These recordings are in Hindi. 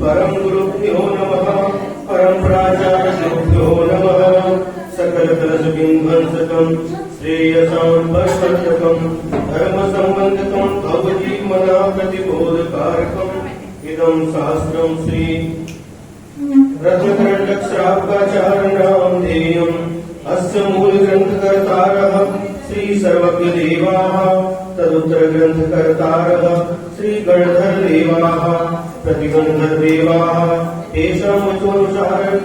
परम गुरुभ्यो नमः। परम प्राचार्यभ्यो नमः। सकल कलश विध्वंसकं श्रेयसां परमर्शकं धर्म संबंधकं भवजीवना प्रतिबोधकारकम् इदं शास्त्रं श्री रत्नकरण्डकश्रावकाचार्यणां ध्येयम् अस्य मूलग्रन्थकर्तारः श्री सर्वज्ञदेवाः तदुत्तरग्रन्थकर्तारः श्री गणधरदेवाः प्रतिगणधरदेवाः तेषां वचोनुसारं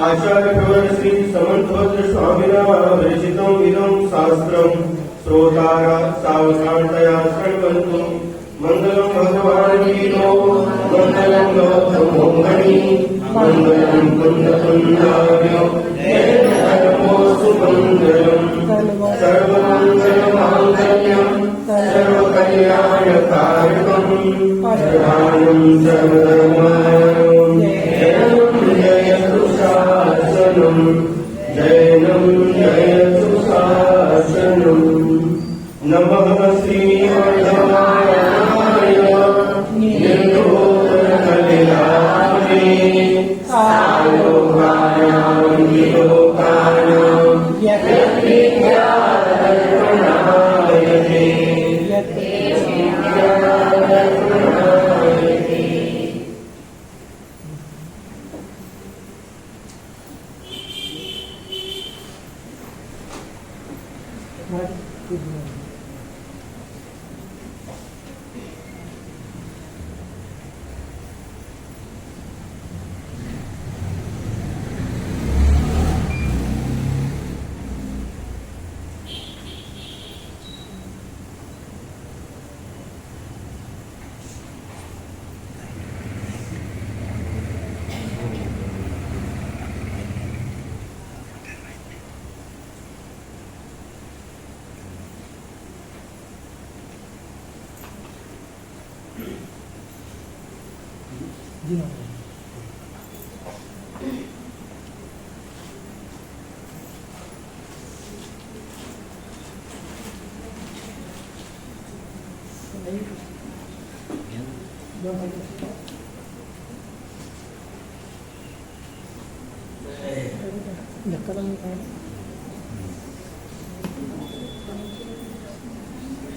आचार्यप्रवर श्री समन्वभद्र स्वामिनः विरचितम् इदं शास्त्रं श्रोतारः सावधानतया शृण्वन्तु। मङ्गलं भगवान् वीरो मङ्गलं गौतमोऽङ्गणी मङ्गलं कुन्दकुन्दार्यो जयधर्मोऽस्तु मङ्गलम् सर्वमङ्गलमाङ्गल्यं सर्वकल्याणकारकं प्रधानं सर्वधर्माणां जयतु शासनं जयतु शासनम्। नमः श्रीवर्धमानाय निर्लोककल्याणे सालोकानां विलोकानां यद्विद्यादर्पणायते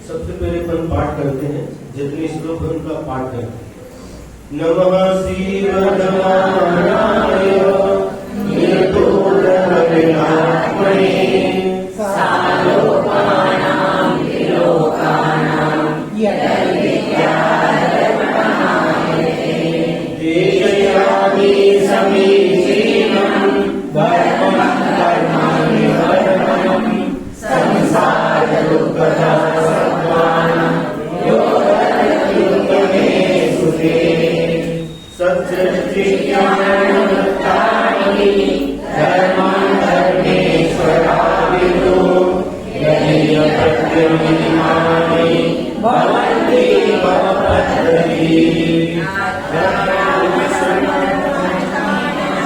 सबसे पहले अपन पाठ करते हैं, जितने श्लोक हैं उनका पाठ करते हैं। नमः श्रीवर्धमानाय निर्दोषकल्याणमये सालोकानां विलोकानां यद्विद्यादर्पणायते देशयामि समीचीनं धर्मं कर्माणि संसारदुःखदा सत्सृष्टिज्ञानवृत्तानि धर्मं धर्मेश्वराविदो यदीयप्रत्यमिमानि भवन्ति भवपद्धतिः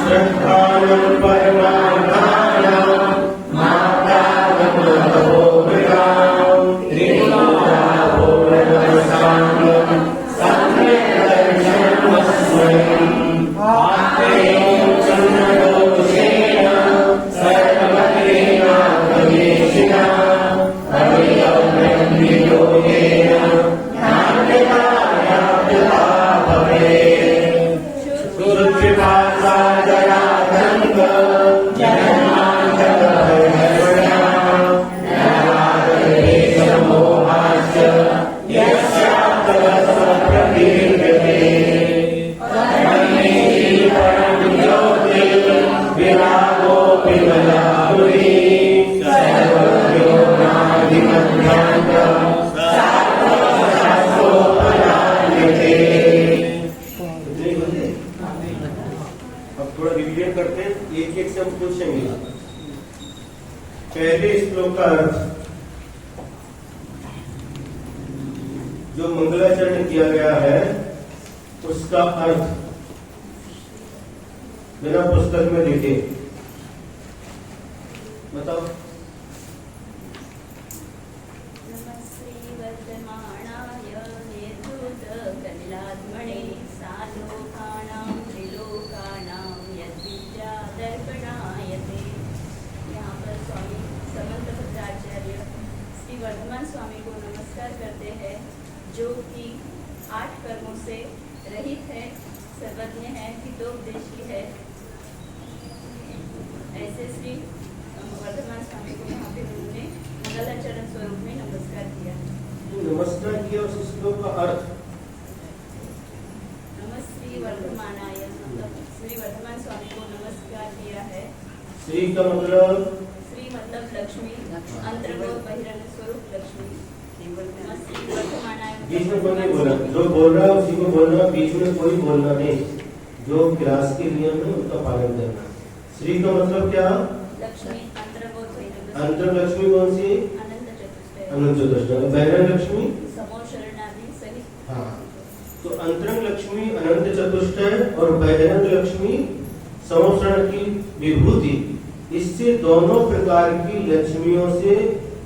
श्रद्धानं परमाधानं मातागमो विरां त्रिपुराभो नमस्काङ्गं सम्यक् दर्शनमस्मयम् आत्मैव चन्द्रो अध्ययन करते हैं, एक एक से हम पूछेंगे। पहले श्लोक का अर्थ जो मंगलाचरण किया गया है उसका अर्थ बिना पुस्तक में देखे बताओ। वर्धमान स्वामी को नमस्कार करते हैं, जो कि 8 कर्मों से रहित है, सर्वज्ञ है, हितोपदेशी है। ऐसे श्री वर्धमान स्वामी को यहाँ पे उन्होंने मंगलाचरण स्वरूप में नमस्कार किया। नमस्कार किया उस श्लोक का अर्थ श्री वर्धमानाय, मतलब श्री वर्धमान स्वामी को नमस्कार किया है। श्री का मतलब लक्ष्मी, अंतर्गत बहिरंग स्वरूप लक्ष्मी। बीच में कोई नहीं बोला, जो बोल रहा है उसी को बोलना, बीच में कोई बोलना नहीं। जो क्लास के नियम है उसका पालन करना। श्री का मतलब क्या? लक्ष्मी, अंतर लक्ष्मी कौन सी? अनंत चतुष्टय। बहिरंग लक्ष्मी समोशरणादि सहित। हाँ, तो अंतरंग लक्ष्मी अनंत चतुष्टय और बहिरंग लक्ष्मी समोशरण की विभूति, इससे दोनों प्रकार की लक्ष्मियों से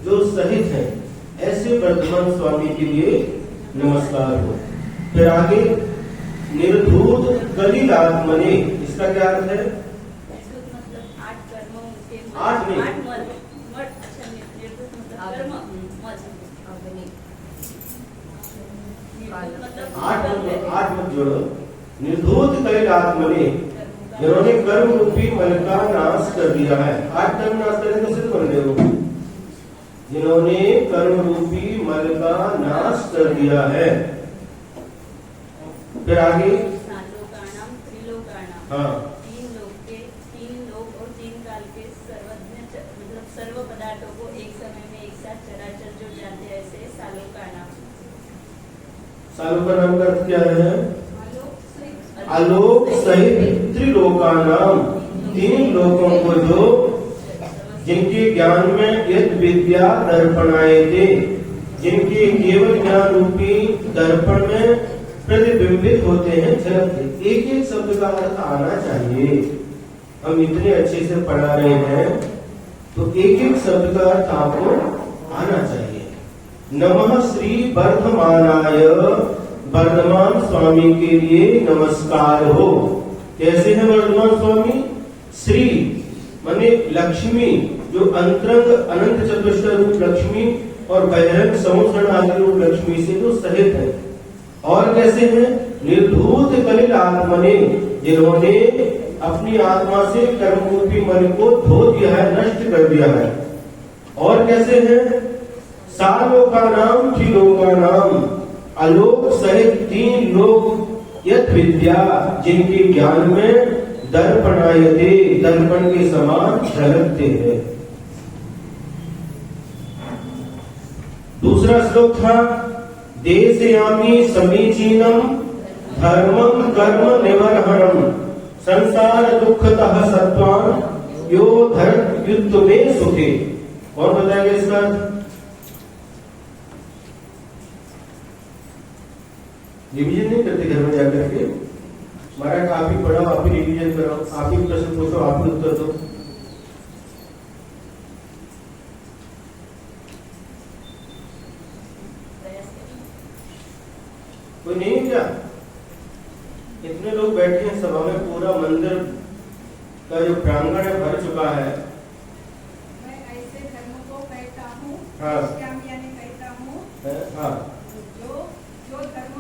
जो सहित है, ऐसे वर्धमान स्वामी के लिए नमस्कार हो। फिर आगे निर्धूत कलिलात्मने, इसका क्या अर्थ है? मतलब 8 कर्मों के 8 नहीं, 8 मत। अच्छा, निर्धूत मतलब कर्म मत। 8 मत जोड़ो। निर्धूत कलिलात्मने, जिन्होंने कर्म रूपी मल का नाश कर दिया है। 8 कर्म नाश करने तो सिद्ध बन गए हो। जिन्होंने कर्म रूपी मल का नाश कर दिया है। फिर आगे सालोकानाम त्रिलोकानाम, हाँ, 3 लोक और 3 काल के सर्वज्ञ, मतलब सर्व पदार्थों को एक समय में एक साथ चराचर जो जानते हैं, ऐसे सालोकानाम। सालों का नाम का अर्थ क्या है? आलोक सहित त्रिलोकानाम, 3 लोकों को जो जिनके ज्ञान में यद विद्या दर्पणाए थे, जिनके केवल ज्ञान रूपी दर्पण में प्रतिबिंबित होते हैं, झलकते। एक एक शब्द का अर्थ आना चाहिए। हम इतने अच्छे से पढ़ा रहे हैं तो एक एक शब्द का अर्थ आपको आना चाहिए। नमः श्री वर्धमानाय, वर्धमान स्वामी के लिए नमस्कार हो। कैसे है वर्धमान स्वामी? श्री माने लक्ष्मी, जो अंतरंग अनंत चतुष्टय रूप लक्ष्मी और बहिरंग समोषण आदि रूप लक्ष्मी से जो सहित है। और कैसे है? निर्धूत कलिल आत्मने, जिन्होंने अपनी आत्मा से कर्म रूपी मल को धो दिया है, नष्ट कर दिया है। और कैसे है? सालोकानाम त्रिलोकानाम, आलोक सहित 3 लोक यत विद्या, जिनके ज्ञान में दर्पणायते, दर्पण के समान झलकते हैं। दूसरा श्लोक था देशयामि समीचीनम धर्मम कर्म निवर्हणम संसार दुखतः सत्वान यो धर्म युद्ध में सुखे। और बताएंगे इसका? रिवीजन नहीं करते घर में जाकर के? महाराज आप ही पढ़ाओ, आप ही रिवीजन कराओ, आप ही प्रश्न पूछो, आप ही उत्तर दो। कोई नहीं क्या? इतने लोग बैठे हैं सभा में, पूरा मंदिर का जो प्रांगण है भर चुका है। मैं ऐसे धर्म को कहता हूँ, हाँ, कहता हूँ, हाँ, जो धर्म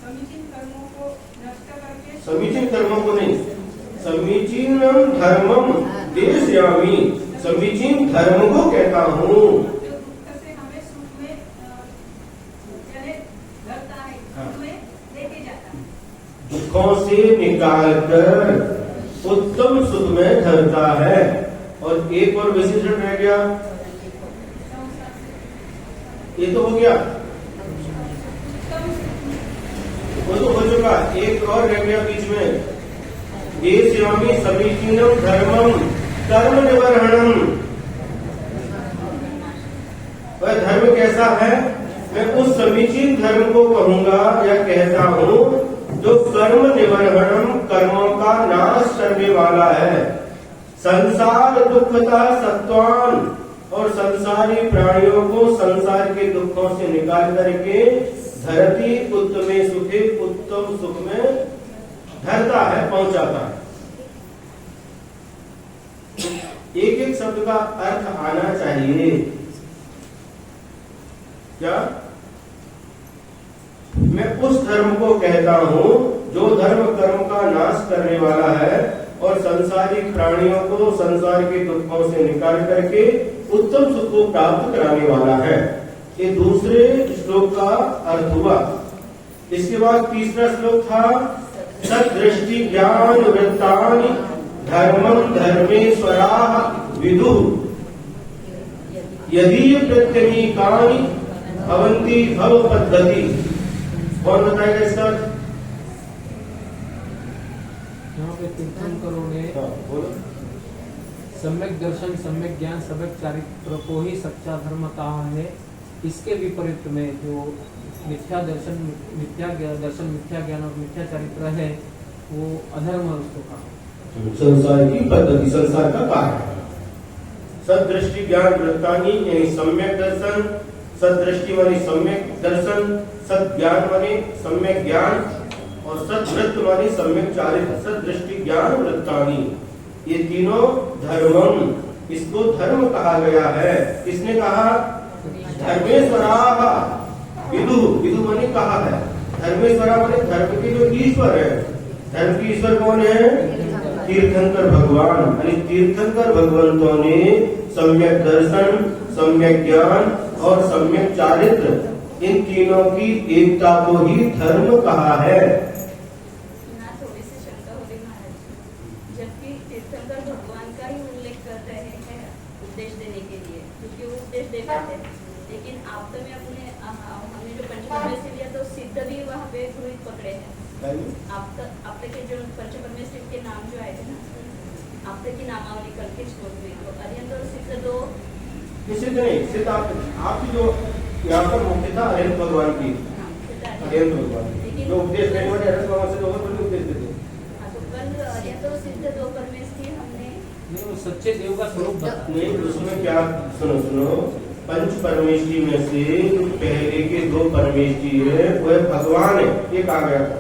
समीचीन कर्मों को नष्ट करके, समीचीन कर्मों को नहीं, समीचीन धर्मम देशयामि, समीचीन धर्म को कहता हूँ। जो दुख से हमें सुख में चले धरता है, सुख में लेके जाता है। दुखों से निकालकर उत्तम सुख में धरता है। और एक और विशेषण रह गया, ये तो हो गया, वो तो हो चुका। एक और रह गया बीच में, येष्यामि समीचीनं धर्मं कर्म निवर्हणम्। वह धर्म कैसा है? मैं उस समीचीन धर्म को कहूंगा या कहता हूँ जो कर्म निवर्हणम, कर्मों का नाश करने वाला है। संसार दुखता सत्वान, और संसारी प्राणियों को संसार के दुखों से निकाल करके धरती उत्तमे सुखे, उत्तम सुख में धरता है, पहुंचाता है। एक एक शब्द का अर्थ आना चाहिए। क्या? मैं उस धर्म को कहता हूं जो धर्म कर्म का नाश करने वाला है और संसारिक प्राणियों को संसार के दुखों से निकाल करके उत्तम सुख को प्राप्त कराने वाला है। ये दूसरे श्लोक का अर्थ हुआ। इसके बाद तीसरा श्लोक था सदृष्टि ज्ञान वृत्तानि धर्मं धर्मेश्वराः विदुः यदि प्रत्यनीकानि भवन्ति भव पद्धति। कौन बताएगा इसका? यहाँ पे तीर्थंकरों ने सम्यक दर्शन, सम्यक ज्ञान, सम्यक चारित्र को ही सच्चा धर्म कहा है। इसके विपरीत में जो मिथ्या दर्शन, मिथ्या ज्ञान और मिथ्या चारित्र है वो अधर्म उसको कहा। संसार की पद्धति, संसार का कारण। सदृष्टि ज्ञान वृत्तानि यानी सम्यक दर्शन, सदृष्टि माने सम्यक दर्शन, सद्ज्ञान माने सम्यक ज्ञान और सद्वृत्त माने सम्यक चारित्र। सदृष्टि ज्ञान वृत्तानि, ये तीनों धर्मम, इसको धर्म कहा गया है। किसने कहा? धर्मेश्वराः विदुः, विदुः माने कहा है। धर्मेश्वरा माने धर्म के जो ईश्वर है। धर्म के ईश्वर कौन है? तीर्थंकर भगवान। यानी तीर्थंकर भगवंतों ने सम्यक दर्शन, सम्यक ज्ञान और सम्यक चारित्र, इन तीनों की एकता को ही धर्म कहा है। ना थोड़ी सी शंका हो रही महाराज, जबकि तीर्थंकर भगवान का ही उल्लेख कर रहे हैं उपदेश देने के लिए, क्योंकि वो उपदेश दे पाते। लेकिन आप तो में अपने हमने जो पंचपरमेश्वर लिया तो सिद्ध भी वहाँ पे गृहित पकड़े हैं। आप तक के जो पंचपरमेश्वर के नाम जो आए थे ना, आप तक की नामावली कल के छोड़ हुई, तो अरिहंत और सिद्ध दो सिद्ध नहीं, सिद्ध आप जो यहाँ पर मुख्य था अरिहंत भगवान की, अरिहंत भगवान जो उपदेश देने वाले अरिहंत भगवान से लोगों को उपदेश देते। तो कल अरिहंत और सिद्ध दो परमेश्वर हमने नहीं, वो सच्चे देव का स्वरूप बता। नहीं, उसमें क्या? सुनो, पंच परमेष्टि में से पहले के दो परमेष्टि है वह भगवान है, ये कहा गया था।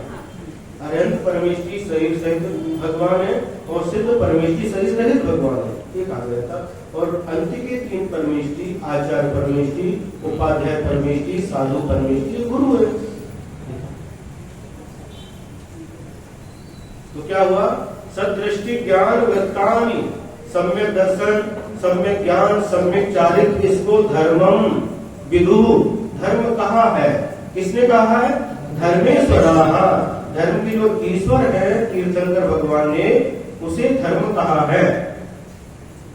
अरिहंत परमेष्टि शरीर सहित भगवान है और सिद्ध परमेष्टि शरीर रहित भगवान है, ये कहा गया था। और अंत के तीन परमेष्टि, आचार्य परमेष्टि, उपाध्याय परमेष्टि, साधु परमेष्टि, गुरु है। तो क्या हुआ? सदृष्टि ज्ञान वृत्तानि, सम्यक दर्शन, सम्यक ज्ञान, सम्यक चारित्र, इसको धर्मम विदुः, धर्म कहा है। किसने कहा है? धर्मेश्वराः, धर्म के जो ईश्वर है तीर्थंकर भगवान ने उसे धर्म कहा है।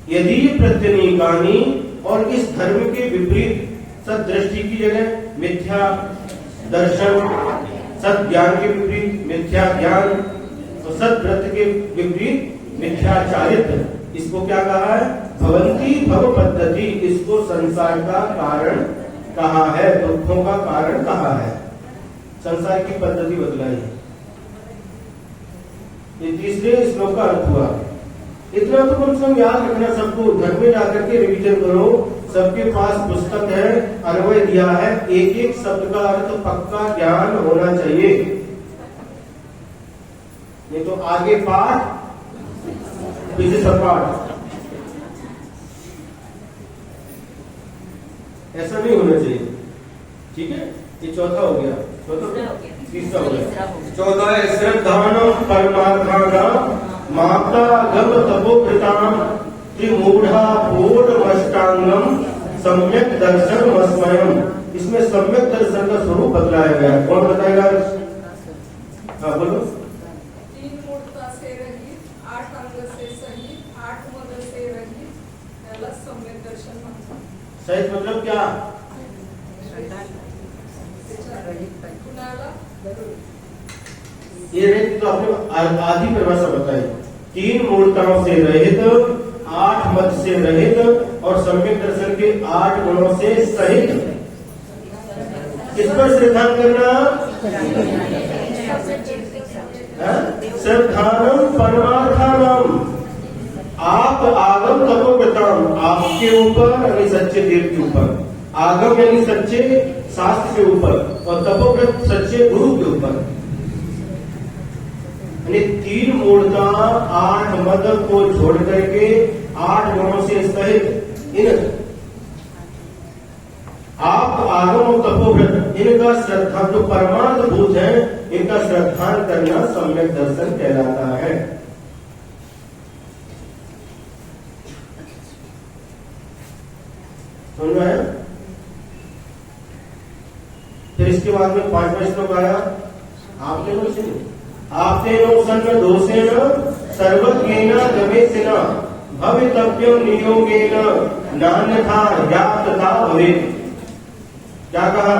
यदि प्रत्यनीकानि, और इस धर्म के विपरीत, सदृष्टि की जगह मिथ्या दर्शन, सद ज्ञान के विपरीत मिथ्या ज्ञान और सद्व्रत के विपरीत मिथ्या चारित्र, इसको क्या कहा है? भवन्ति भव पद्धति, इसको संसार का कारण कहा है, दुखों का कारण कहा है, संसार की पद्धति बदलाई है। ये तीसरे श्लोक का अर्थ हुआ। इतना तो कम से कम याद रखना सबको। घर में जाकर के रिवीजन करो, सबके पास पुस्तक है, अन्वय दिया है, एक एक शब्द का अर्थ पक्का ज्ञान होना चाहिए। नहीं तो आगे पाठ पीछे सपाट, ऐसा नहीं होना चाहिए। ठीक है, ये चौथा हो गया, तीसरा हो गया। चौथा है श्रद्धानम परमार्थानाम माता गम तपोकृताम त्रिमूढ़ा बोधमष्टांगम सम्यक दर्शन मस्मयम। इसमें सम्यक दर्शन का स्वरूप बतलाया गया। कौन बताएगा? हाँ बोलो। 3 मूर्ता से रहित, 8 अंग से सहित, 8 मद से रहित, याला सम्यक दर्शन म्हणतात। सहित मतलब क्या? कुणाला ये रहित तो आपने आधी परिभाषा बताई, 3 मूर्ताओं से रहित, 8 मत से रहित और सम्यक दर्शन के 8 गुणों से सहित। किस पर श्रद्धा करना? श्रद्धानम परमार्थानम, आप आगम तपोव्रतम, आपके ऊपर यानी सच्चे देव के ऊपर, आगम यानी सच्चे शास्त्र के ऊपर और तपोव्रत सच्चे गुरु के ऊपर। यानी 3 मूर्ता 8 मद को छोड़ करके 8 गुणों से सहित इन आप आगम और तपोव्रत, इनका श्रद्धा जो परमार्थ भूत है, इनका श्रद्धान करना सम्यक दर्शन कहलाता है। समझ में आया? फिर इसके बाद में 5वां श्लोक आया, आपने नो सन्न दोषेण सर्वज्ञेन गवेषेण भवितव्यं नियोगेन नान्यथा यातता भवेत्। क्या कहा?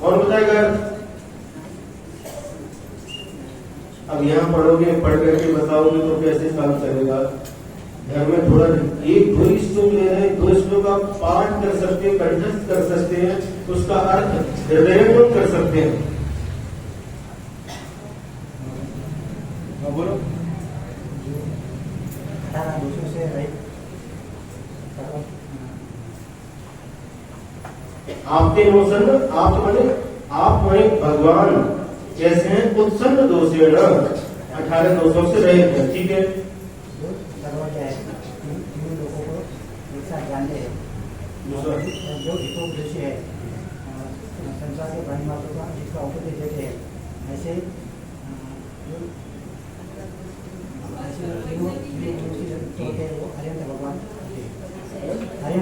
कौन बताएगा? अब यहाँ पढ़ोगे, पढ़ करके बताओगे तो कैसे काम चलेगा? घर में थोड़ा 1-2 श्लोक ले रहे, 2 श्लोक आप पाठ कर सकते हैं, कंठस्थ कर सकते हैं, उसका अर्थ हृदयंगम कर सकते हैं। बोलो। आपके नोसन, आप माने भगवान कैसे हैं? उत्सन्न दोषेण, 18 दोषों से रहित है। ठीक है, जो हितोपदेशी है संसार के प्राणी मात्रों का जिसका उपदेश देते हैं, ऐसे वो हरियंत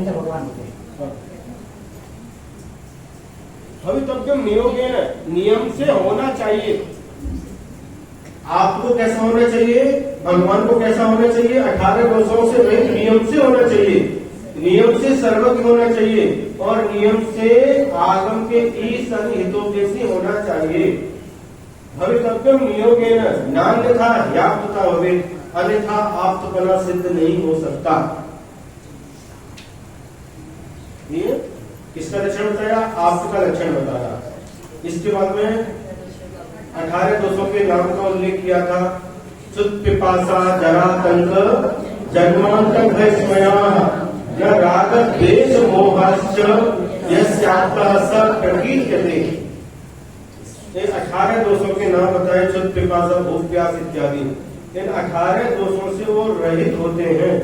भगवान होते हैं। भवितव्यम नियोगेन, नियम से होना चाहिए। आपको कैसा होना चाहिए? भगवान को कैसा होना चाहिए? 18 दोषों से रहित नियम से होना चाहिए, नियम से सर्वज्ञ होना चाहिए और नियम से आगम के हितोपदेशी होना चाहिए। भवितव्यम नियोगेन नान्यथा याप्तता भवेत्, अन्यथा आप्तपना सिद्ध नहीं हो सकता। ये किसका लक्षण बताया? आप्त का लक्षण बताया। इसके बाद में 18 दोषों के नाम का उल्लेख किया था। सुत पिपासा जरातंक जन्मांतक है स्मया न राग द्वेष मोहाश्च यस्यात्तः स प्रकीर्त्यते। ये 18 दोषों के नाम बताए, सुत पिपासा भूख प्यास इत्यादि। इन 18 दोषों से वो रहित होते हैं।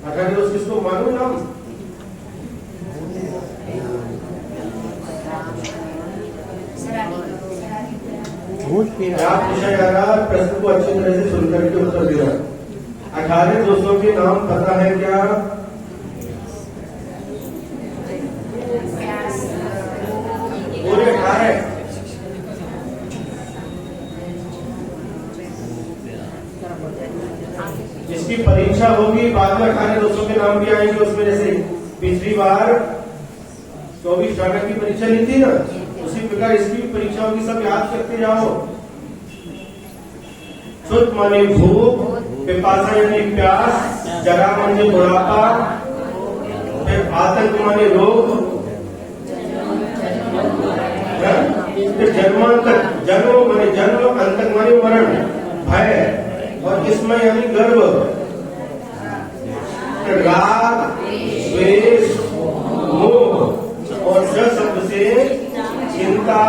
18 दोष किसको मालूम नाम? आप पूछा जा रहा, प्रश्न को अच्छी तरह से सुनकर के उत्तर देना। 18 दोषों के नाम पता है क्या? पूरे 18। जिसकी परीक्षा होगी बाद में 18 दोषों के नाम भी आएंगे उसमें। जैसे पिछली बार 24 टाटा की परीक्षा ली थी ना, उसी प्रकार इसकी भी परीक्षा होगी। सब याद करते जाओ। सुत माने भूख, पिपासा यानी प्यास, जरा माने बुढ़ापा, फिर आतंक माने रोग, फिर जन्मांतक, जन्म माने जन्म, अंतक माने मरण, भय और इसमें यानी गर्व, राग, द्वेष, मोह और ज शब्द से चिंता,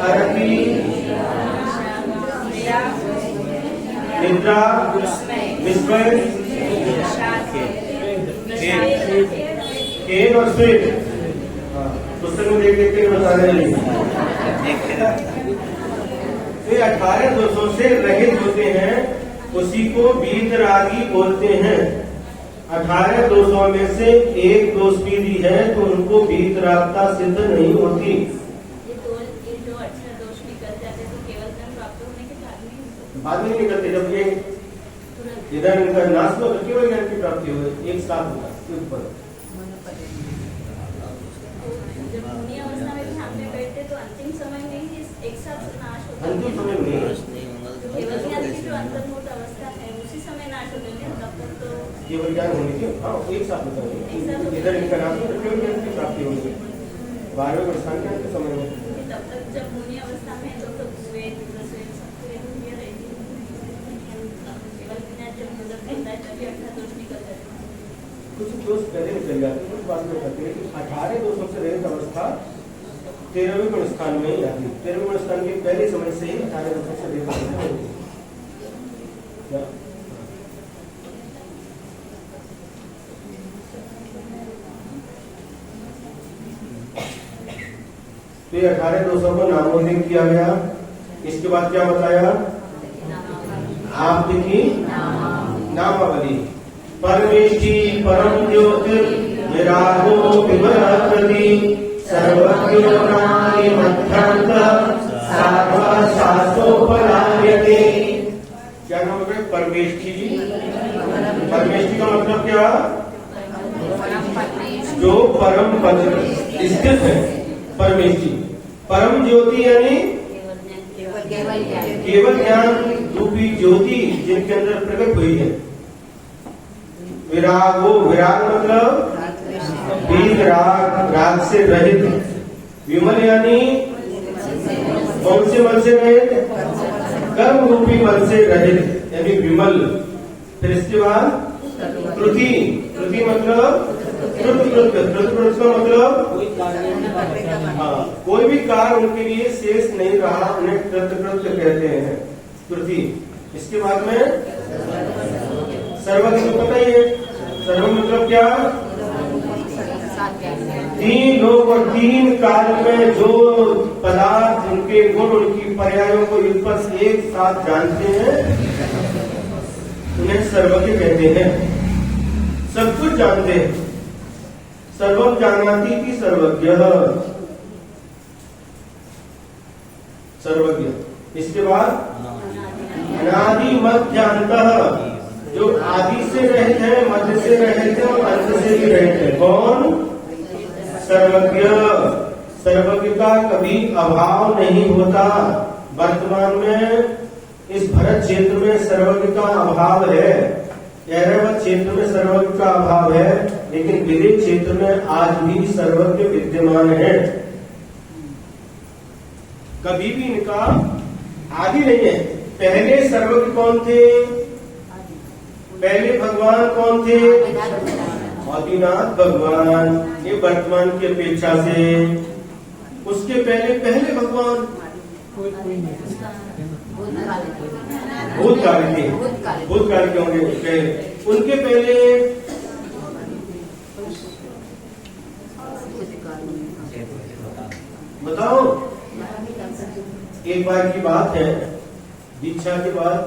अरबी, निद्रा, विस्मय, खेल और स्वेद। पुस्तक में देख देख के बता रहे हैं। ये 18 दोषों से रहित होते हैं, उसी को वीतरागी बोलते हैं। 18 दोषों में से एक दोष भी दी है तो उनको वीतरागता सिद्ध नहीं होती। ये जो 18 दोष निकल जाते तो केवल ज्ञान प्राप्त होने के बाद में निकलते। जब ये इधर इनका नाश हो तो केवल ज्ञान की प्राप्ति हो, एक साथ होगा ऊपर। जब मुनि अवस्था में ध्यान में बैठते थे तो अंतिम समय में ही एक साथ नाश होता अंतिम समय में केवल ज्ञान की जो अंतर्मुख अवस्था है उसी समय नाश होते थे, तब तक तो केवल ज्ञान होने के एक साथ होता है। इधर इनका नाम है केवल ज्ञान की प्राप्ति होगी 12वें वर्षांत के अंतिम समय में। तब तक जब मुनि अवस्था में तो वेद रसवेद सब ये रहती है। केवल ज्ञान जब नजर देता है तभी 18 दोष निकल जाते हैं। कुछ दोष पहले निकल जाते हैं, कुछ बाद में करते हैं। 18 दोषों से रहित अवस्था 13वें गुण स्थान में ही आती है। 13वें गुण स्थान के पहले समय से ही 18 दोषों से रहित अवस्था होती है। क्या? तो ये 18 दोषों को नामोल्लेख किया गया। इसके बाद क्या बताया? आपकी नामावली। परमेष्ठी परम ज्योति विरागो विमलकृति सर्वज्ञो नारी मध्यांत सार्वा शास्त्रोपलायते। क्या नाम है? परमेष्ठी। परमेष्ठी का मतलब क्या? जो परम पद स्थित है, परमेष्ठी। परम ज्योति यानी केवल ज्ञान रूपी ज्योति जिनके अंदर प्रकट हुई है। विरागो, विराग मतलब बीज राग, राग से रहित। विमल यानी कौन से मल से रहित? कर्म रूपी मल से रहित यानी विमल। फिर इसके बाद कृति, कृति मतलब कृत का मतलब कोई भी कार्य उनके लिए शेष नहीं रहा, उन्हें कृत कहते हैं, कृति। इसके बाद में सर्वज्ञ को पता ही है। सर्व मतलब क्या? तीन लोग और तीन काल में जो पदार्थ, उनके गुण, उनकी पर्यायों को युगपथ एक साथ जानते हैं उन्हें सर्वज्ञ कहते हैं। सब कुछ जानते हैं। सर्वम जानाति की सर्वज्ञ, सर्वज्ञ। इसके बाद अनादि मध्यांतः, जो आदि से रहित है, मध्य से रहित है और अंत से भी रहित है। कौन? सर्वज्ञ। सर्वज्ञ का कभी अभाव नहीं होता। वर्तमान में इस भरत क्षेत्र में सर्वज्ञ का अभाव है, ऐरावत क्षेत्र में सर्वज्ञ का अभाव है, लेकिन विदित क्षेत्र में आज भी सर्वज्ञ विद्यमान है। कभी भी इनका आदि नहीं है। पहले सर्वज्ञ कौन थे? पहले भगवान कौन थे? आदिनाथ भगवान। ये वर्तमान की अपेक्षा से उसके पहले पहले भगवान भूतकाल के, भूतकाल के होंगे पहले। उनके पहले बताओ। एक बार की बात है, दीक्षा के बाद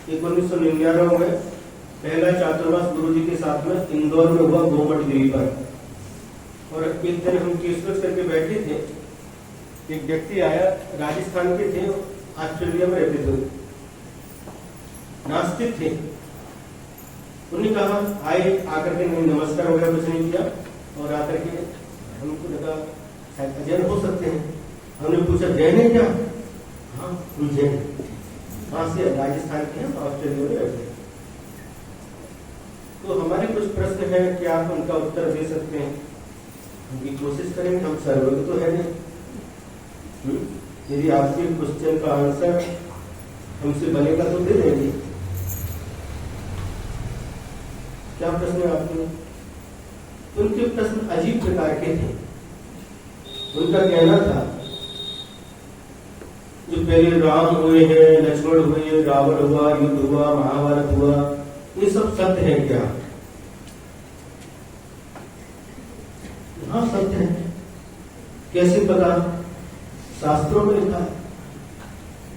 1999 में पहला चातुर्मास गुरु जी के साथ में इंदौर में हुआ, गोमट गिरी पर। और एक दिन हम केसवस करके बैठे थे, एक व्यक्ति आया, राजस्थान के थे, ऑस्ट्रेलिया में रहते थे, नास्तिक थे। उन्होंने कहा, आए, आकर के नमस्कार वगैरह कुछ नहीं किया और आकर के हमको लगा शायद अजैन हो सकते हैं। हमने पूछा जैन है क्या? हाँ हम जैन। कहाँ से? राजस्थान के हैं, ऑस्ट्रेलिया में रहते हैं। तो हमारे कुछ प्रश्न हैं, क्या आप उनका उत्तर दे सकते हैं? उनकी कोशिश करेंगे। हम सर्वज्ञ तो है नहीं। यदि आपके क्वेश्चन का आंसर हमसे बनेगा तो दे देंगे। क्या प्रश्न है आपके? उनके प्रश्न अजीब प्रकार के थे। उनका कहना था, जो पहले राम हुए हैं, लक्ष्मण हुए, रावण हुआ, युद्ध हुआ, महाभारत हुआ, ये सब सत्य है क्या? हाँ सत्य है। कैसे पता? शास्त्रों में लिखा है।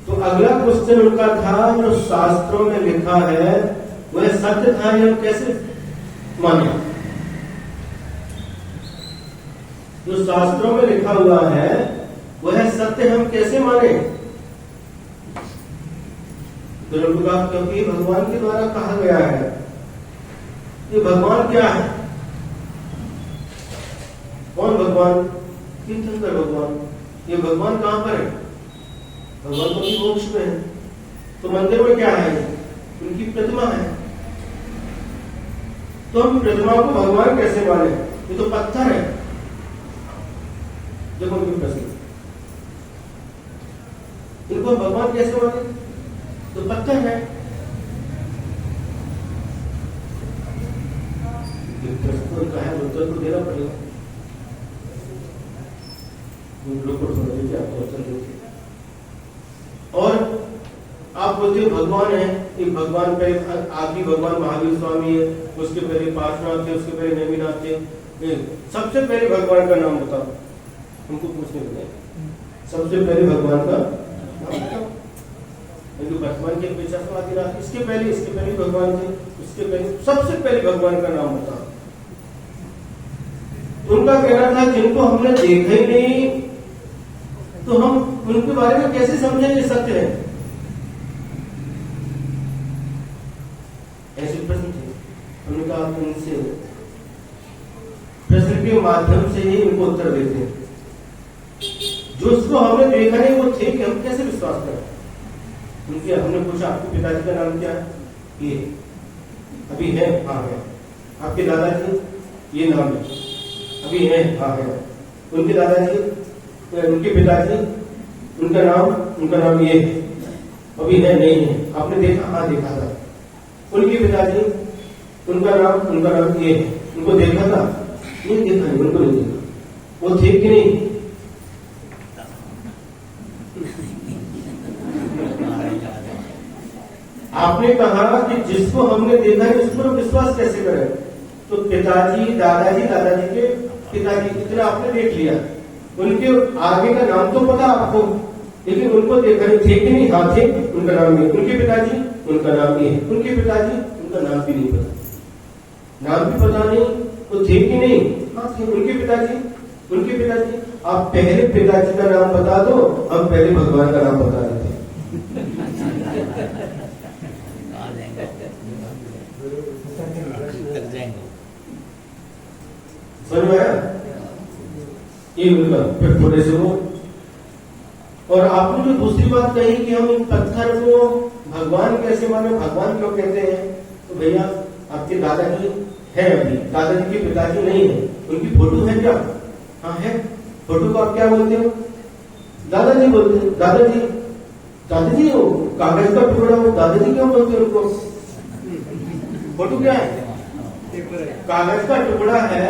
तो अगला क्वेश्चन उनका था, जो शास्त्रों में लिखा है वह सत्य था, यह कैसे माने? जो शास्त्रों में लिखा हुआ है वह सत्य हम कैसे माने? क्योंकि भगवान के द्वारा कहा गया है। ये भगवान क्या है? कौन भगवान? तीर्थंकर भगवान। ये भगवान कहाँ पर है? भगवान तो मोक्ष में है। तो मंदिर में क्या है? उनकी प्रतिमा है। तो हम प्रतिमा को भगवान कैसे माने? ये तो पत्थर है। देखो उनकी प्रश्न, इनको भगवान कैसे माने? तो पत्थर है। प्रश्न का है, उत्तर तो देना पड़ेगा। लोग को समझिए, आपको उत्तर देते। और आप बोलते हो भगवान है, एक भगवान पे आदि भगवान महावीर स्वामी है, उसके पहले पार्श्वनाथ थे, उसके पहले नेमिनाथ थे। सबसे पहले भगवान का नाम बताओ, उनको पूछने लगे। सबसे पहले भगवान का नाम बताओ। वर्तमान के पेशा इसके पहले भगवान थे, उसके पहले सबसे पहले भगवान का नाम बताओ। उनका कहना था जिनको हमने देखा ही नहीं तो हम उनके बारे में कैसे समझेंगे सत्य है? ऐसे प्रश्न थे। हमने कहा उनसे प्रश्न के माध्यम से ही उनको उत्तर देते हैं। जो उसको हमने देखा नहीं वो थे कि हम कैसे विश्वास करें? उनके हमने पूछा आपके पिताजी का नाम क्या है? ये अभी है? हाँ है। आपके दादाजी? ये नाम है। अभी है? हाँ है। उनके दादाजी, उनके पिताजी, उनका नाम ये अभी है? नहीं है। आपने देखा? हाँ देखा था। उनके पिताजी, उनका नाम ये है। उनको देखा था? नहीं देखा नहीं, उनको नहीं देखा। वो थे कि नहीं? आपने कहा कि जिसको हमने देखा है उस पर विश्वास कैसे करें? तो पिताजी, दादाजी के पिताजी, इतना आपने देख लिया। उनके आगे का नाम तो पता आपको, लेकिन उनको देखा नहीं, थे कि नहीं? हाँ थे। उनका नाम ये। उनके पिताजी, उनका नाम ये है। उनके पिताजी, उनका नाम भी नहीं पता। नाम भी पता नहीं, तो थे कि नहीं? हाँ थे। उनके पिताजी, आप पहले पिताजी का नाम बता दो, हम पहले भगवान का नाम बता देते। समझ में आया? ये मतलब फिर थोड़े से वो। और आपने जो दूसरी बात कही कि हम इन पत्थर को भगवान कैसे माने, भगवान क्यों कहते हैं? तो भैया आपके दादाजी है, अभी दादाजी के पिताजी नहीं है, उनकी फोटो है क्या? हाँ है। फोटो को आप क्या बोलते हो? दादाजी बोलते हैं। दादाजी हो, कागज का टुकड़ा हो, दादाजी क्यों बोलते हो उनको? फोटो क्या है? कागज का टुकड़ा है,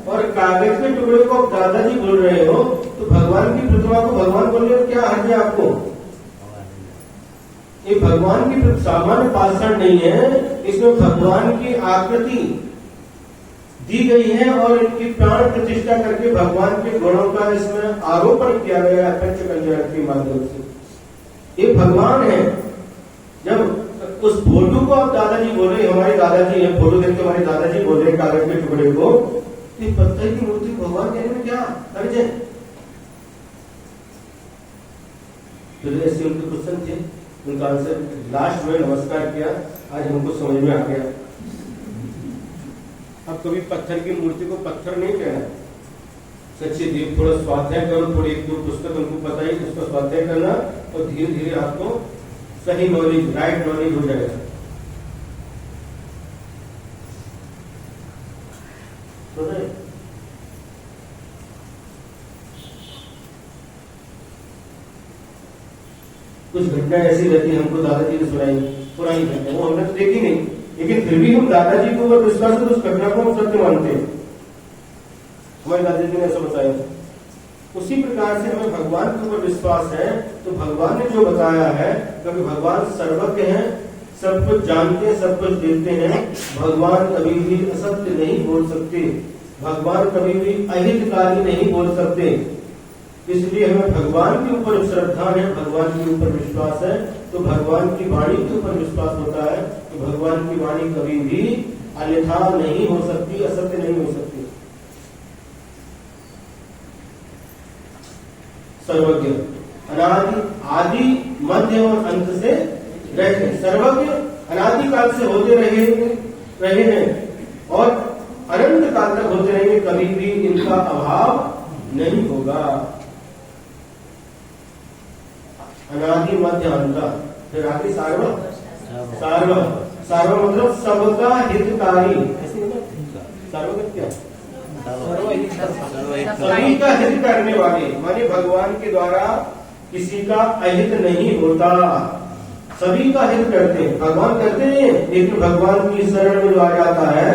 और कागज के टुकड़े को आप दादाजी बोल रहे हो, तो भगवान की प्रतिमा को भगवान बोल रहे हो, क्या हर्ज है आपको? ये भगवान की सामान्य पाषाण नहीं है, इसमें भगवान की आकृति दी गई है और इनकी प्राण प्रतिष्ठा करके भगवान के गुणों का इसमें आरोपण किया गया है पंचकल्याण के माध्यम से। ये भगवान है। जब उस फोटो को आप दादाजी बोल रहे, हमारे दादाजी है, फोटो देख के हमारे दादाजी बोल रहे कागज के टुकड़े को, तो पत्थर की मूर्ति भगवान कहने में क्या हर्ज है? तो ऐसे उनके क्वेश्चन थे, उनका आंसर लास्ट में नमस्कार किया। आज हमको समझ में आ गया। अब कभी पत्थर की मूर्ति को पत्थर नहीं कहना। सच्चे देव थोड़ा स्वाध्याय करो, थोड़ी एक दो पुस्तक उनको पता ही, उसका स्वाध्याय करना, और धीरे धीरे आपको सही नॉलेज, राइट नॉलेज हो जाएगा। कुछ घटना ऐसी रहती है, हमको दादाजी ने सुनाई, पुरानी घटना, वो हमने तो देखी नहीं, लेकिन फिर भी हम दादाजी को अगर विश्वास है तो उस घटना को हम सत्य मानते हैं। हमारे दादाजी ने ऐसा बताया। उसी प्रकार से हमें भगवान के ऊपर विश्वास है, तो भगवान ने जो बताया है, क्योंकि भगवान सर्वज्ञ हैं, सब कुछ जानते हैं, सब कुछ देखते हैं। भगवान कभी भी असत्य नहीं बोल सकते, भगवान कभी भी अहितकारी नहीं बोल सकते। इसलिए हमें भगवान के ऊपर श्रद्धा है, भगवान के ऊपर विश्वास है, तो भगवान की वाणी के ऊपर विश्वास होता है। तो भगवान की वाणी कभी भी अन्यथा नहीं हो सकती, असत्य नहीं हो सकती। सर्वज्ञ, अनादि, आदि, मध्य और अंत से रहते। सर्वज्ञ अनादि काल से होते रहे हैं और अनंत काल तक होते रहेंगे, कभी भी इनका अभाव नहीं होगा। अनादि मध्य अंत, फिर आगे सार्व, सार्व, सार्व मतलब सबका हितकारी, ऐसे नहीं ना? सार्व का क्या? सभी का हित करने वाले, माने भगवान के द्वारा किसी का अहित नहीं होता, सभी का हित करते हैं। भगवान करते हैं, लेकिन भगवान की शरण में जो आ जाता है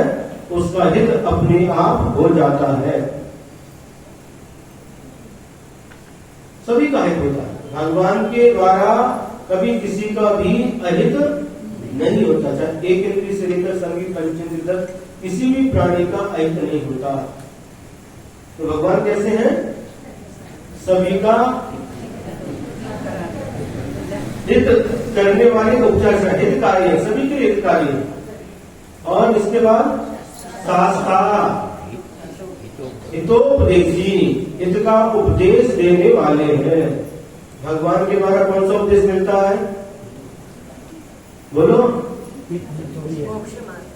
उसका हित अपने आप हो जाता है, सभी का हित होता है। भगवान के द्वारा कभी किसी का भी अहित नहीं होता, चाहे एक इंद्रिय से लेकर संगी पंचेंद्रिय तक किसी भी प्राणी का अहित नहीं होता। तो भगवान कैसे हैं? सभी का हित करने वाले उपचार से हितकारी है, सभी के हितकारी है। और इसके बाद शास्ता हितोपदेशी, हित का उपदेश देने वाले हैं। भगवान के द्वारा कौन सा उपदेश मिलता है? बोलो।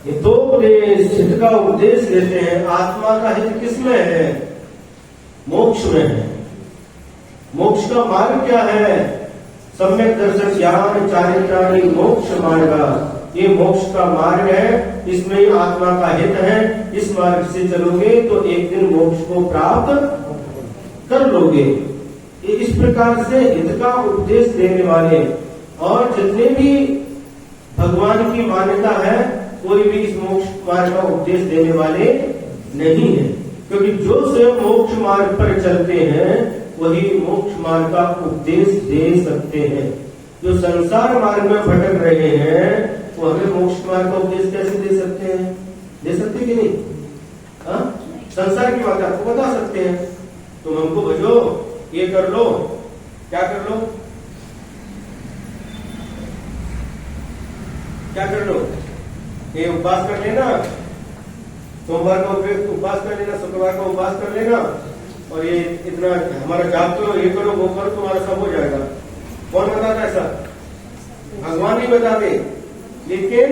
हितोपदेश, हित का उपदेश देते हैं। आत्मा का हित किसमें है? मोक्ष में है। मोक्ष का मार्ग क्या है? सम्यक दर्शन ज्ञान चारित्राणि मोक्ष मार्ग, ये मोक्ष का मार्ग है, इसमें आत्मा का हित है। इस मार्ग से चलोगे तो एक दिन मोक्ष को प्राप्त कर लोगे। इस प्रकार से हित का उपदेश देने वाले और जितने भी भगवान की मान्यता है, कोई भी इस मोक्ष मार्ग का उपदेश देने वाले नहीं है, क्योंकि जो स्वयं मोक्ष मार्ग पर चलते हैं वही मोक्ष मार्ग का उपदेश दे सकते हैं। जो संसार मार्ग में भटक रहे हैं वो हमें मोक्ष मार्ग का उपदेश कैसे दे सकते हैं? दे सकते कि नहीं? हाँ, संसार की बात आपको बता सकते हैं, तुम हमको भजो, ये कर लो, क्या कर लो, क्या कर लो, ये उपवास कर लेना, सोमवार का उपवास कर लेना, शुक्रवार का उपवास कर लेना, और ये इतना हमारा जाप करो, ये करो, वो करो, तुम्हारा सब हो जाएगा। कौन बताता है ऐसा? भगवान ही बताते, लेकिन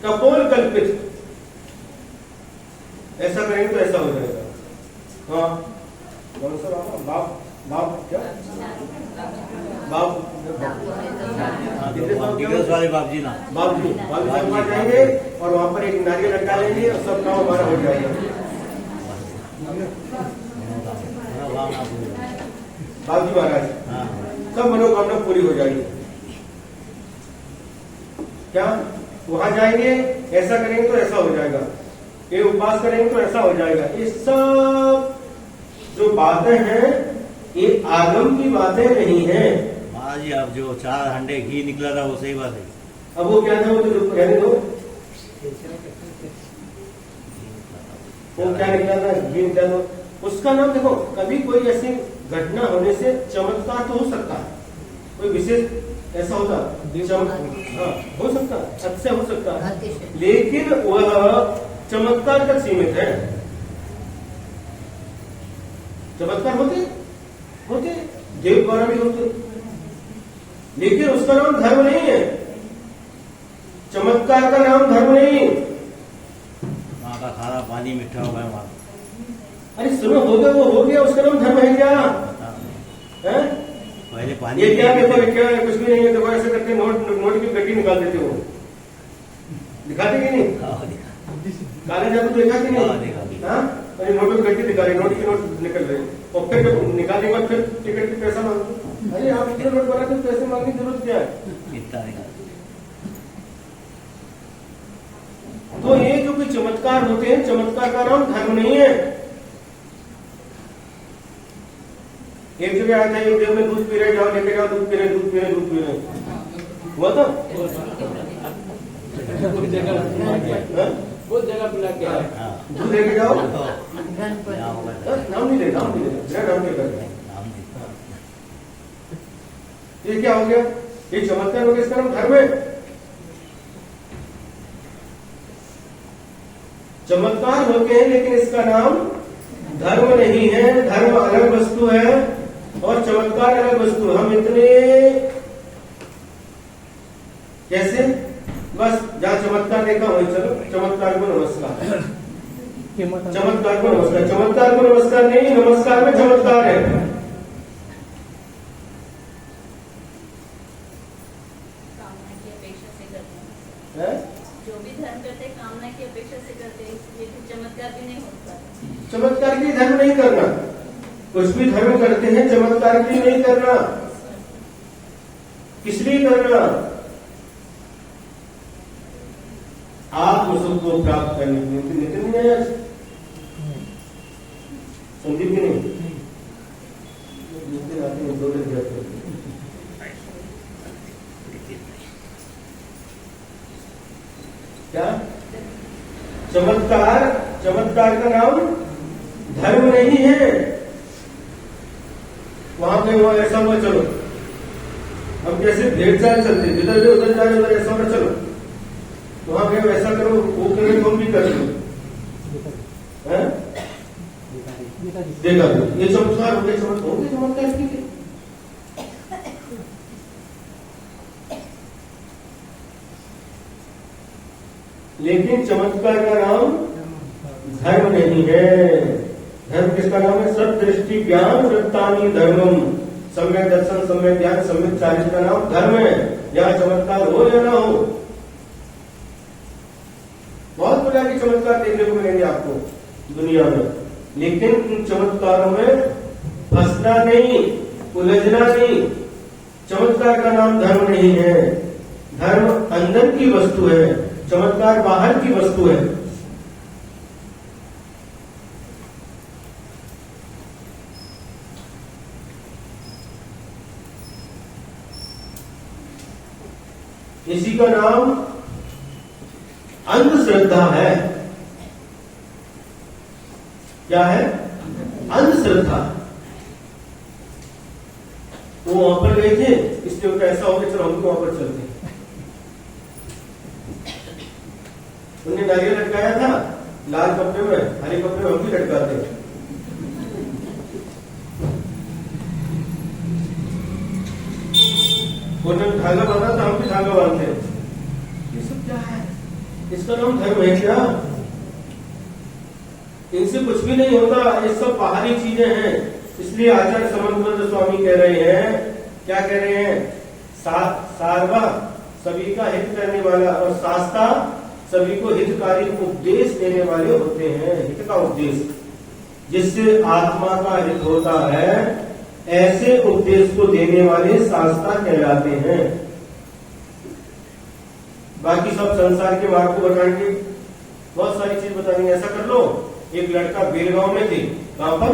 कपोल कल्पित, ऐसा करेंगे तो ऐसा हो जाएगा। हाँ, कौन सा बाबा? बाप बाप क्या बाप वाले बाप जी ना, बाप जी वहां जाएंगे और वहां पर एक नारियल लटका लेंगे और सब काम हमारा हो जाएगा। बाप जी महाराज, सब मनोकामना पूरी हो जाएगी। क्या वहां जाएंगे, ऐसा करेंगे तो ऐसा हो जाएगा, ये उपवास करेंगे तो ऐसा हो जाएगा। ये सब जो बातें हैं ये आगम की बातें नहीं है। महाराज जी, अब जो 4 हंडे घी निकला था वो सही बात है। अब वो क्या था, वो तो रहने दो, वो क्या निकला था, घी निकला था, उसका नाम देखो। कभी कोई ऐसी घटना होने से चमत्कार तो हो सकता है, कोई विशेष ऐसा होता हाँ, हो सकता है, अच्छा हो सकता है, लेकिन वह चमत्कार तक सीमित है। चमत्कार होते देव द्वारा भी होते, लेकिन उसका नाम धर्म नहीं है। चमत्कार का नाम धर्म नहीं। वहाँ का खाना पानी मीठा हो गया वहाँ। अरे सुनो, हो गया वो हो गया, उसका नाम धर्म है क्या? है? पहले पानी ये क्या देखो, क्या कुछ भी नहीं है, देखो ऐसे करके नोट की गड्डी निकाल देते हो, दिखाते कि नहीं? काले जादू देखा कि नहीं? हाँ, अरे नोटों की गड्डी दिखा रहे, नोट की नोट निकल रहे, और फिर जब निकालने के बाद फिर टिकट की पैसा मांगो। अरे आप इतने नोट बनाते, पैसे मांगने की जरूरत क्या है? तो ये जो कोई चमत्कार होते हैं, चमत्कार का नाम धर्म नहीं है। एक जगह आया था, एक देव में दूध पी रहे, जाओ लेके जाओ, दूध पी रहे, दूध पी रहे, दूध पी रहे, हुआ था? बहुत जगह पिला के दूध लेके जाओ, नाम नहीं ले, नाम नहीं ले, मेरा नाम नहीं कर। ये क्या हो गया? ये चमत्कार हो गया, इसका नाम धर्म है। चमत्कार होते हैं लेकिन इसका नाम धर्म नहीं है। धर्म अलग वस्तु है और चमत्कार अलग वस्तु है। हम इतने कैसे, बस जहां चमत्कार देखा वही चलो, चमत्कार को नमस्कार, चमत्कार को नमस्कार, चमत्कार को नमस्कार नहीं, नमस्कार में चमत्कार है। है? जो भी धर्म करते हैं कामना की अपेक्षा से करते हैं, इसलिए फिर चमत्कार भी नहीं हो पाता। चमत्कार के लिए धर्म नहीं करना, कुछ भी धर्म करते हैं चमत्कार के लिए नहीं करना। किस लिए करना? आत्म सुख को प्राप्त करने के लिए। नितिन नहीं है, संदीप भी नहीं, नितिन आते हैं, 2 दिन जाते हैं। क्या चमत्कार? चमत्कार का नाम धर्म नहीं है। वहां पे वो ऐसा हुआ, चलो अब जैसे भेड़ चाल चलते, जिधर भी उधर जाए उधर ऐसा होना, चलो वहां पे वैसा करो, वो करें तुम भी कर लो। हैं? देखा ये चमत्कार हो गए, चमत्कार ठीक है। लेकिन चमत्कार का नाम धर्म नहीं है। धर्म किसका नाम है? सदृष्टि ज्ञान वृत्तानि धर्मम। सम्यक दर्शन, सम्यक ज्ञान, सम्यक चारित्र का नाम धर्म है। यहाँ चमत्कार हो या ना हो, बहुत प्रकार के चमत्कार देखने को मिलेंगे आपको दुनिया में, लेकिन उन चमत्कारों में फंसना नहीं, उलझना नहीं। चमत्कार का नाम धर्म नहीं है। धर्म अंदर की वस्तु है, चमत्कार बाहर की वस्तु है। इसी का नाम अंधश्रद्धा है। क्या है? अंधश्रद्धा। वो वहां पर गए थे, इसलिए उनका ऐसा हो गया, चलो हमको वहां पर चलते हैं। उन्हें नारियल लटकाया था लाल कपड़े में, हरे कपड़े में हम भी लटकाते हैं। उन्होंने धागा बांधा था, हम भी धागा बांधते हैं। ये सब क्या है? इसका नाम धर्म है क्या? इनसे कुछ भी नहीं होता, ये सब बाहरी चीजें हैं। इसलिए आचार्य समन्वय स्वामी कह रहे हैं, क्या कह रहे हैं? सारवा सभी का हित करने वाला और शास्ता सभी को हितकारी उपदेश देने वाले होते हैं। हित का उपदेश, जिससे आत्मा का हित होता है, ऐसे उपदेश को देने वाले शास्ता कहलाते हैं। बाकी सब संसार के मार्ग को बताएंगे, बहुत सारी चीज बताएंगे। ऐसा कर लो, एक लड़का बेलगांव में थे। कहां पर?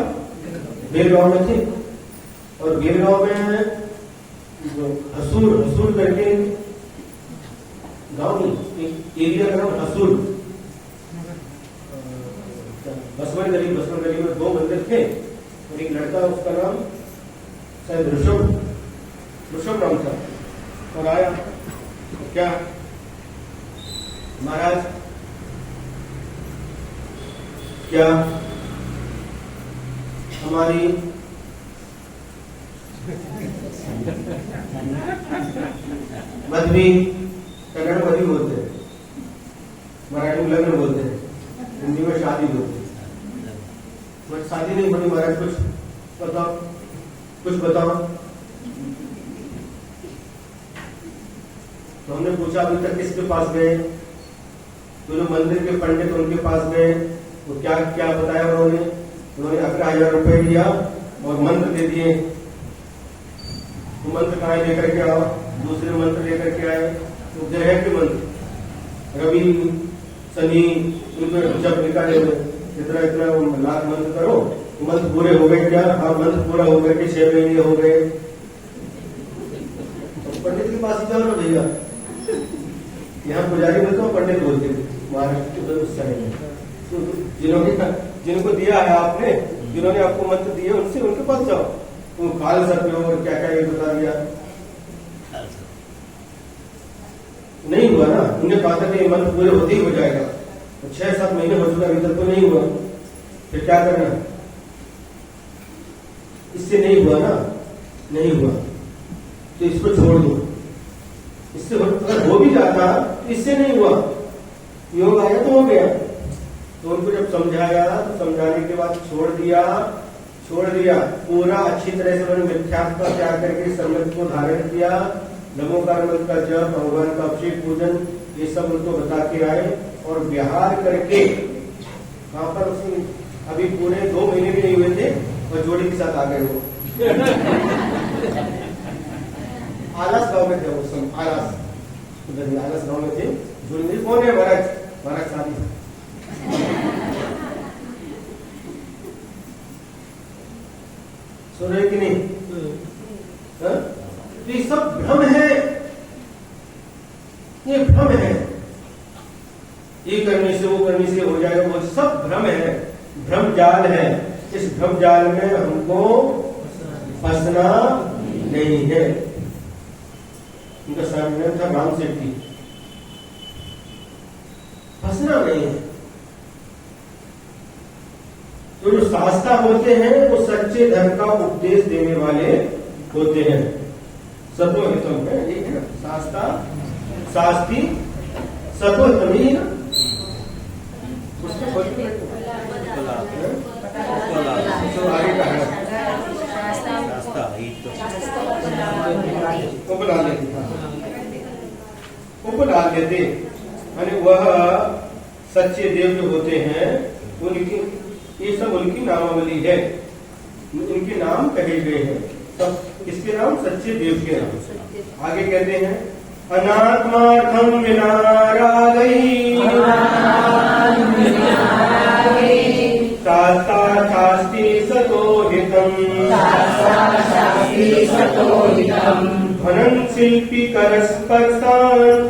बेलगांव में थे। और बेलगांव में हसूर करके गांव नहीं, एक एरिया का नाम हसूर, बसवन गली में 2 मंदिर थे। और एक लड़का, उसका नाम शायद ऋषभ नाम था। और आया क्या, महाराज क्या हमारी मधवी, कन्नड़ मधवी बोलते हैं, मराठी में लग्न बोलते हैं, हिंदी में शादी बोलते हैं। बट शादी नहीं बनी महाराज, कुछ बताओ। तो हमने पूछा अभी तक किसके पास गए? तो जो मंदिर के पंडित उनके पास गए, वो क्या क्या बताया उन्होंने? 11,000 रुपए दिया और मंत्र दे दिए। तो मंत्र कहाँ लेकर के आओ? दूसरे मंत्र लेकर के आए, तो ग्रह के मंत्र, रवि शनि, उनको जब निकाले हुए, इतना लाख मंत्र करो। मंत्र पूरे हो गए क्या? हाँ, मंत्र पूरा हो गए कि 6 महीने हो गए। तो पंडित के पास जाओ ना भैया। यहाँ पुजारी में तो पंडित बोलते थे महाराष्ट्र के उस समय में। तो जिनको दिया है आपने, जिन्होंने आपको मंत्र दिए, उनसे उनके पास जाओ। तुम काल सर्प हो और क्या क्या ये बता दिया, नहीं हुआ ना। उनने कहा था कि मंत्र पूरे होते ही हो जाएगा। 6-7 महीने हो चुका, अभी तक तो नहीं हुआ। फिर क्या करना? इससे नहीं हुआ ना, नहीं हुआ तो इसको छोड़ दो। इससे अगर हो भी जाता, इससे नहीं हुआ, योग आया तो हो गया। तो उनको जब समझाया, तो समझाने के बाद छोड़ दिया। पूरा अच्छी तरह से उन्होंने मिथ्यात्व का त्याग करके सम्यक को धारण किया। नमोकार मंत्र का जप, भगवान का अभिषेक पूजन, ये सब उनको बता के आए और विहार करके वहां पर उसमें अभी पूरे 2 महीने भी नहीं हुए थे और जोड़ी के साथ आ गए वो। आलस गांव में थे उस समय, आलस गांव में थे। जोड़ी मेरी कौन है? महाराज शादी सुन रहे कि नहीं? हाँ? ये सब भ्रम है, ये भ्रम है। ये करने से वो करने से हो जाएगा, वो सब भ्रम है, भ्रम जाल है। इस भ्रम जाल में हमको फंसना नहीं है। उनका नाम था राम सेठी। फंसना नहीं है। तो जो शास्ता होते हैं वो सच्चे धर्म का उपदेश देने वाले होते हैं। सतो हितम है, ये है ना, शास्ता शास्त्री सतो हितम ही है ना। उसको आगे का है उपडाल देते यानी वह सच्चे देव जो होते हैं उनकी, ये सब उनकी नामावली है, उनके नाम कहे गए हैं। सब किसके नाम? सच्चे देव के नाम। आगे कहते हैं अनात्मार्थम विनारागई शास्ता शास्ति सतोहितम धनं शिल्पी करस्पर्शान्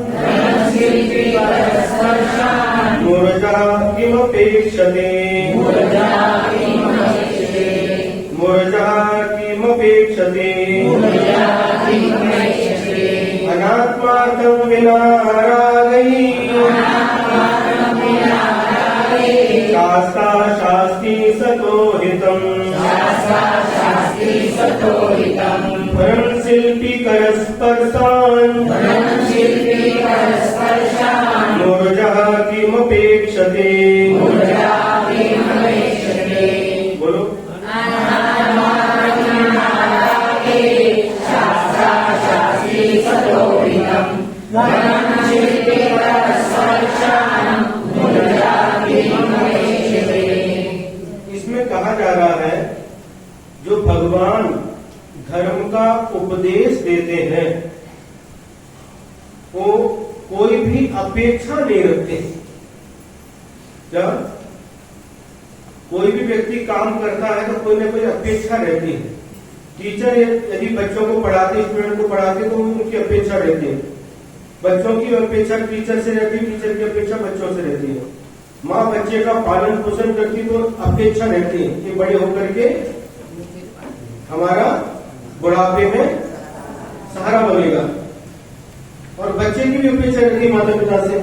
मूर्जा किमपेक्षते अनात्मार्थं विनारागै शास्ता शास्ति सतोहितम् धनं शिल्पी करस्पर्शान् मूर्जा किमपेक्षते। बोलो इसमें कहा जा रहा है जो भगवान धर्म का उपदेश देते हैं वो कोई भी अपेक्षा नहीं रखते। जब कोई भी व्यक्ति काम करता है तो कोई ना कोई अपेक्षा रहती है। टीचर यदि बच्चों को पढ़ाते, स्टूडेंट को पढ़ाते तो उनकी अपेक्षा रहती है। बच्चों की अपेक्षा टीचर से रहती है, टीचर की अपेक्षा बच्चों से रहती है। माँ बच्चे का पालन पोषण करती तो अपेक्षा रहती है कि बड़े होकर के हमारा बुढ़ापे में सहारा बनेगा, और बच्चे की भी अपेक्षा रहती है माता पिता से।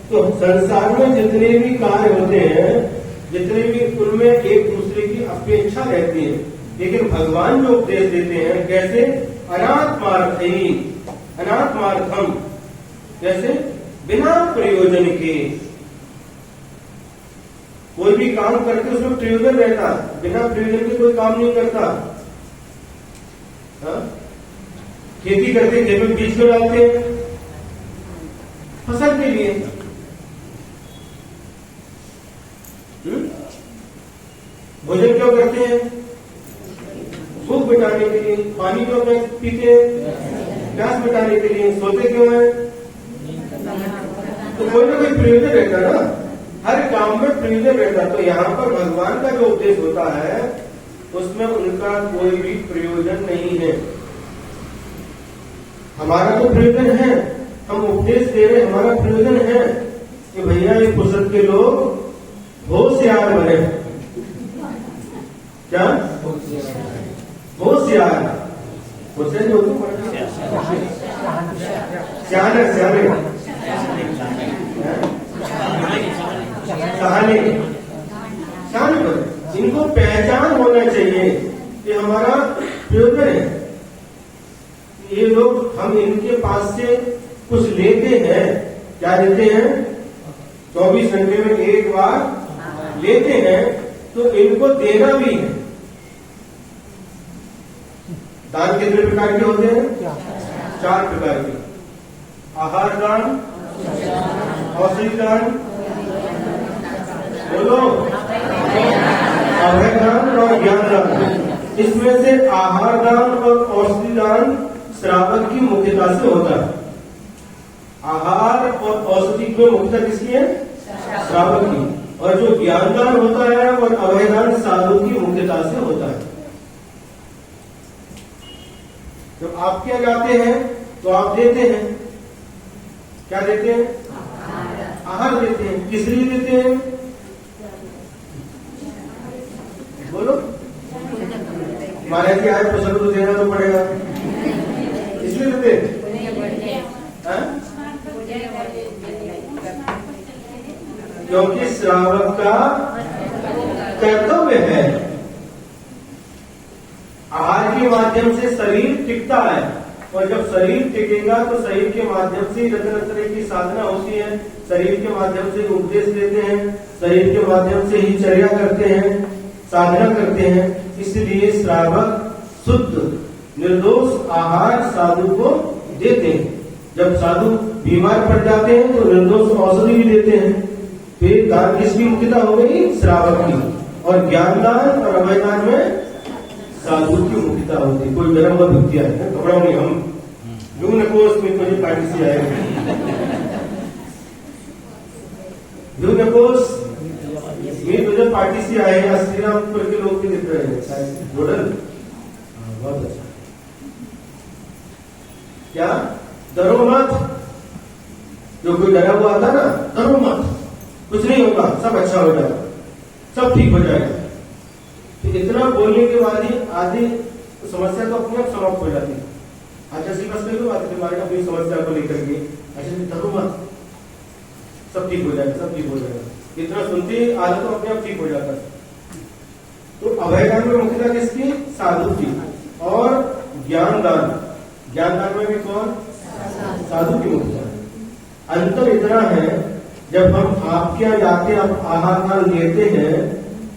तो संसार में जितने भी कार्य होते हैं, जितने भी, उनमें एक दूसरे की अपेक्षा रहती है। लेकिन भगवान जो उपदेश देते हैं कैसे? अनात्मार्थम, कैसे? बिना प्रयोजन के। कोई भी काम करके उसमें प्रयोजन रहता, बिना प्रयोजन के कोई काम नहीं करता। हाँ? खेती करते, खेत में बीज को डालते हैं फसल के लिए। भोजन क्यों करते हैं? भूख मिटाने के लिए। पानी क्यों पीते हैं? प्यास मिटाने के लिए। सोते क्यों हैं? तो कोई ना कोई प्रयोजन रहता ना, हर काम में प्रयोजन रहता। तो यहाँ पर भगवान का जो उपदेश होता है उसमें उनका कोई भी प्रयोजन नहीं है। हमारा तो प्रयोजन है, हम उपदेश दे रहे, हमारा प्रयोजन है कि भैया ये पुस्तक के लोग होशियार बने। क्या होशियार? होशियार जो सियाने बने। इनको पहचान होना चाहिए कि हमारा प्रयोजन है। ये लोग, हम इनके पास से कुछ लेते हैं। क्या लेते हैं? 24 घंटे में एक बार लेते हैं, तो इनको देना भी है। दान कितने प्रकार के होते हैं? 4 प्रकार के। आहार दान, औषधि दान, बोलो, अभय दान और ज्ञान दान। इसमें से आहार दान और औषधि दान श्रावक की मुख्यता से होता है। आहार और औषधि में मुख्यता किसकी है? श्रावक की। और जो ज्ञान दान होता है और अभय दान साधु की मुख्यता से होता है। जब आप क्या जाते हैं तो आप देते हैं, क्या देते हैं? आहार देते हैं। किस लिए देते हैं? बोलो, महाराज जी आए प्रसन्न तो देना तो पड़ेगा, इसलिए देते हैं। क्योंकि श्रावक का कर्तव्य है। आहार के माध्यम से शरीर टिकता है और जब शरीर टिकेगा तो शरीर के माध्यम से तरह तरह की साधना होती है। शरीर के माध्यम से उपदेश देते हैं, शरीर के माध्यम से ही चर्या करते हैं, साधना करते हैं। इसलिए श्रावक शुद्ध निर्दोष आहार साधु को देते हैं। जब साधु बीमार पड़ जाते हैं तो निर्दोष औषधि भी देते हैं। फिर दान किसकी मुख्यता हो गई? श्रावक की। और ज्ञान दान और अभय दान में साधु की मुख्यता होती है। कोई डरा हुआ व्यक्ति आए, घबराओ नहीं, हम यूं नको में मुझे पार्टी से आए, यूं नको मुझे पार्टी से आए हैं। श्रीरामपुर के लोग भी दिख रहे हैं, जोड़ल बहुत अच्छा। क्या डरो मत, जो कोई डरा हुआ आता ना, डरो मत, कुछ नहीं होगा, सब अच्छा हो जाएगा, सब ठीक हो जाएगा। तो इतना बोलने के बाद ही आधी समस्या तो अपने आप समाप्त हो जाती है। अच्छा सी बस कहीं बात है अपनी समस्या को लेकर के, अच्छा डरो मत, सब ठीक हो जाएगा, सब ठीक हो जाएगा, इतना सुनते ही आधा तो अपने आप ठीक हो जाता है। तो अभय दान में मुख्यता किसकी? साधु की। और ज्ञान दान, ज्ञान दान में भी कौन? साधु की मुख्यता। अंतर इतना है, जब हम आपके यहाँ जाते आप आहार दान लेते हैं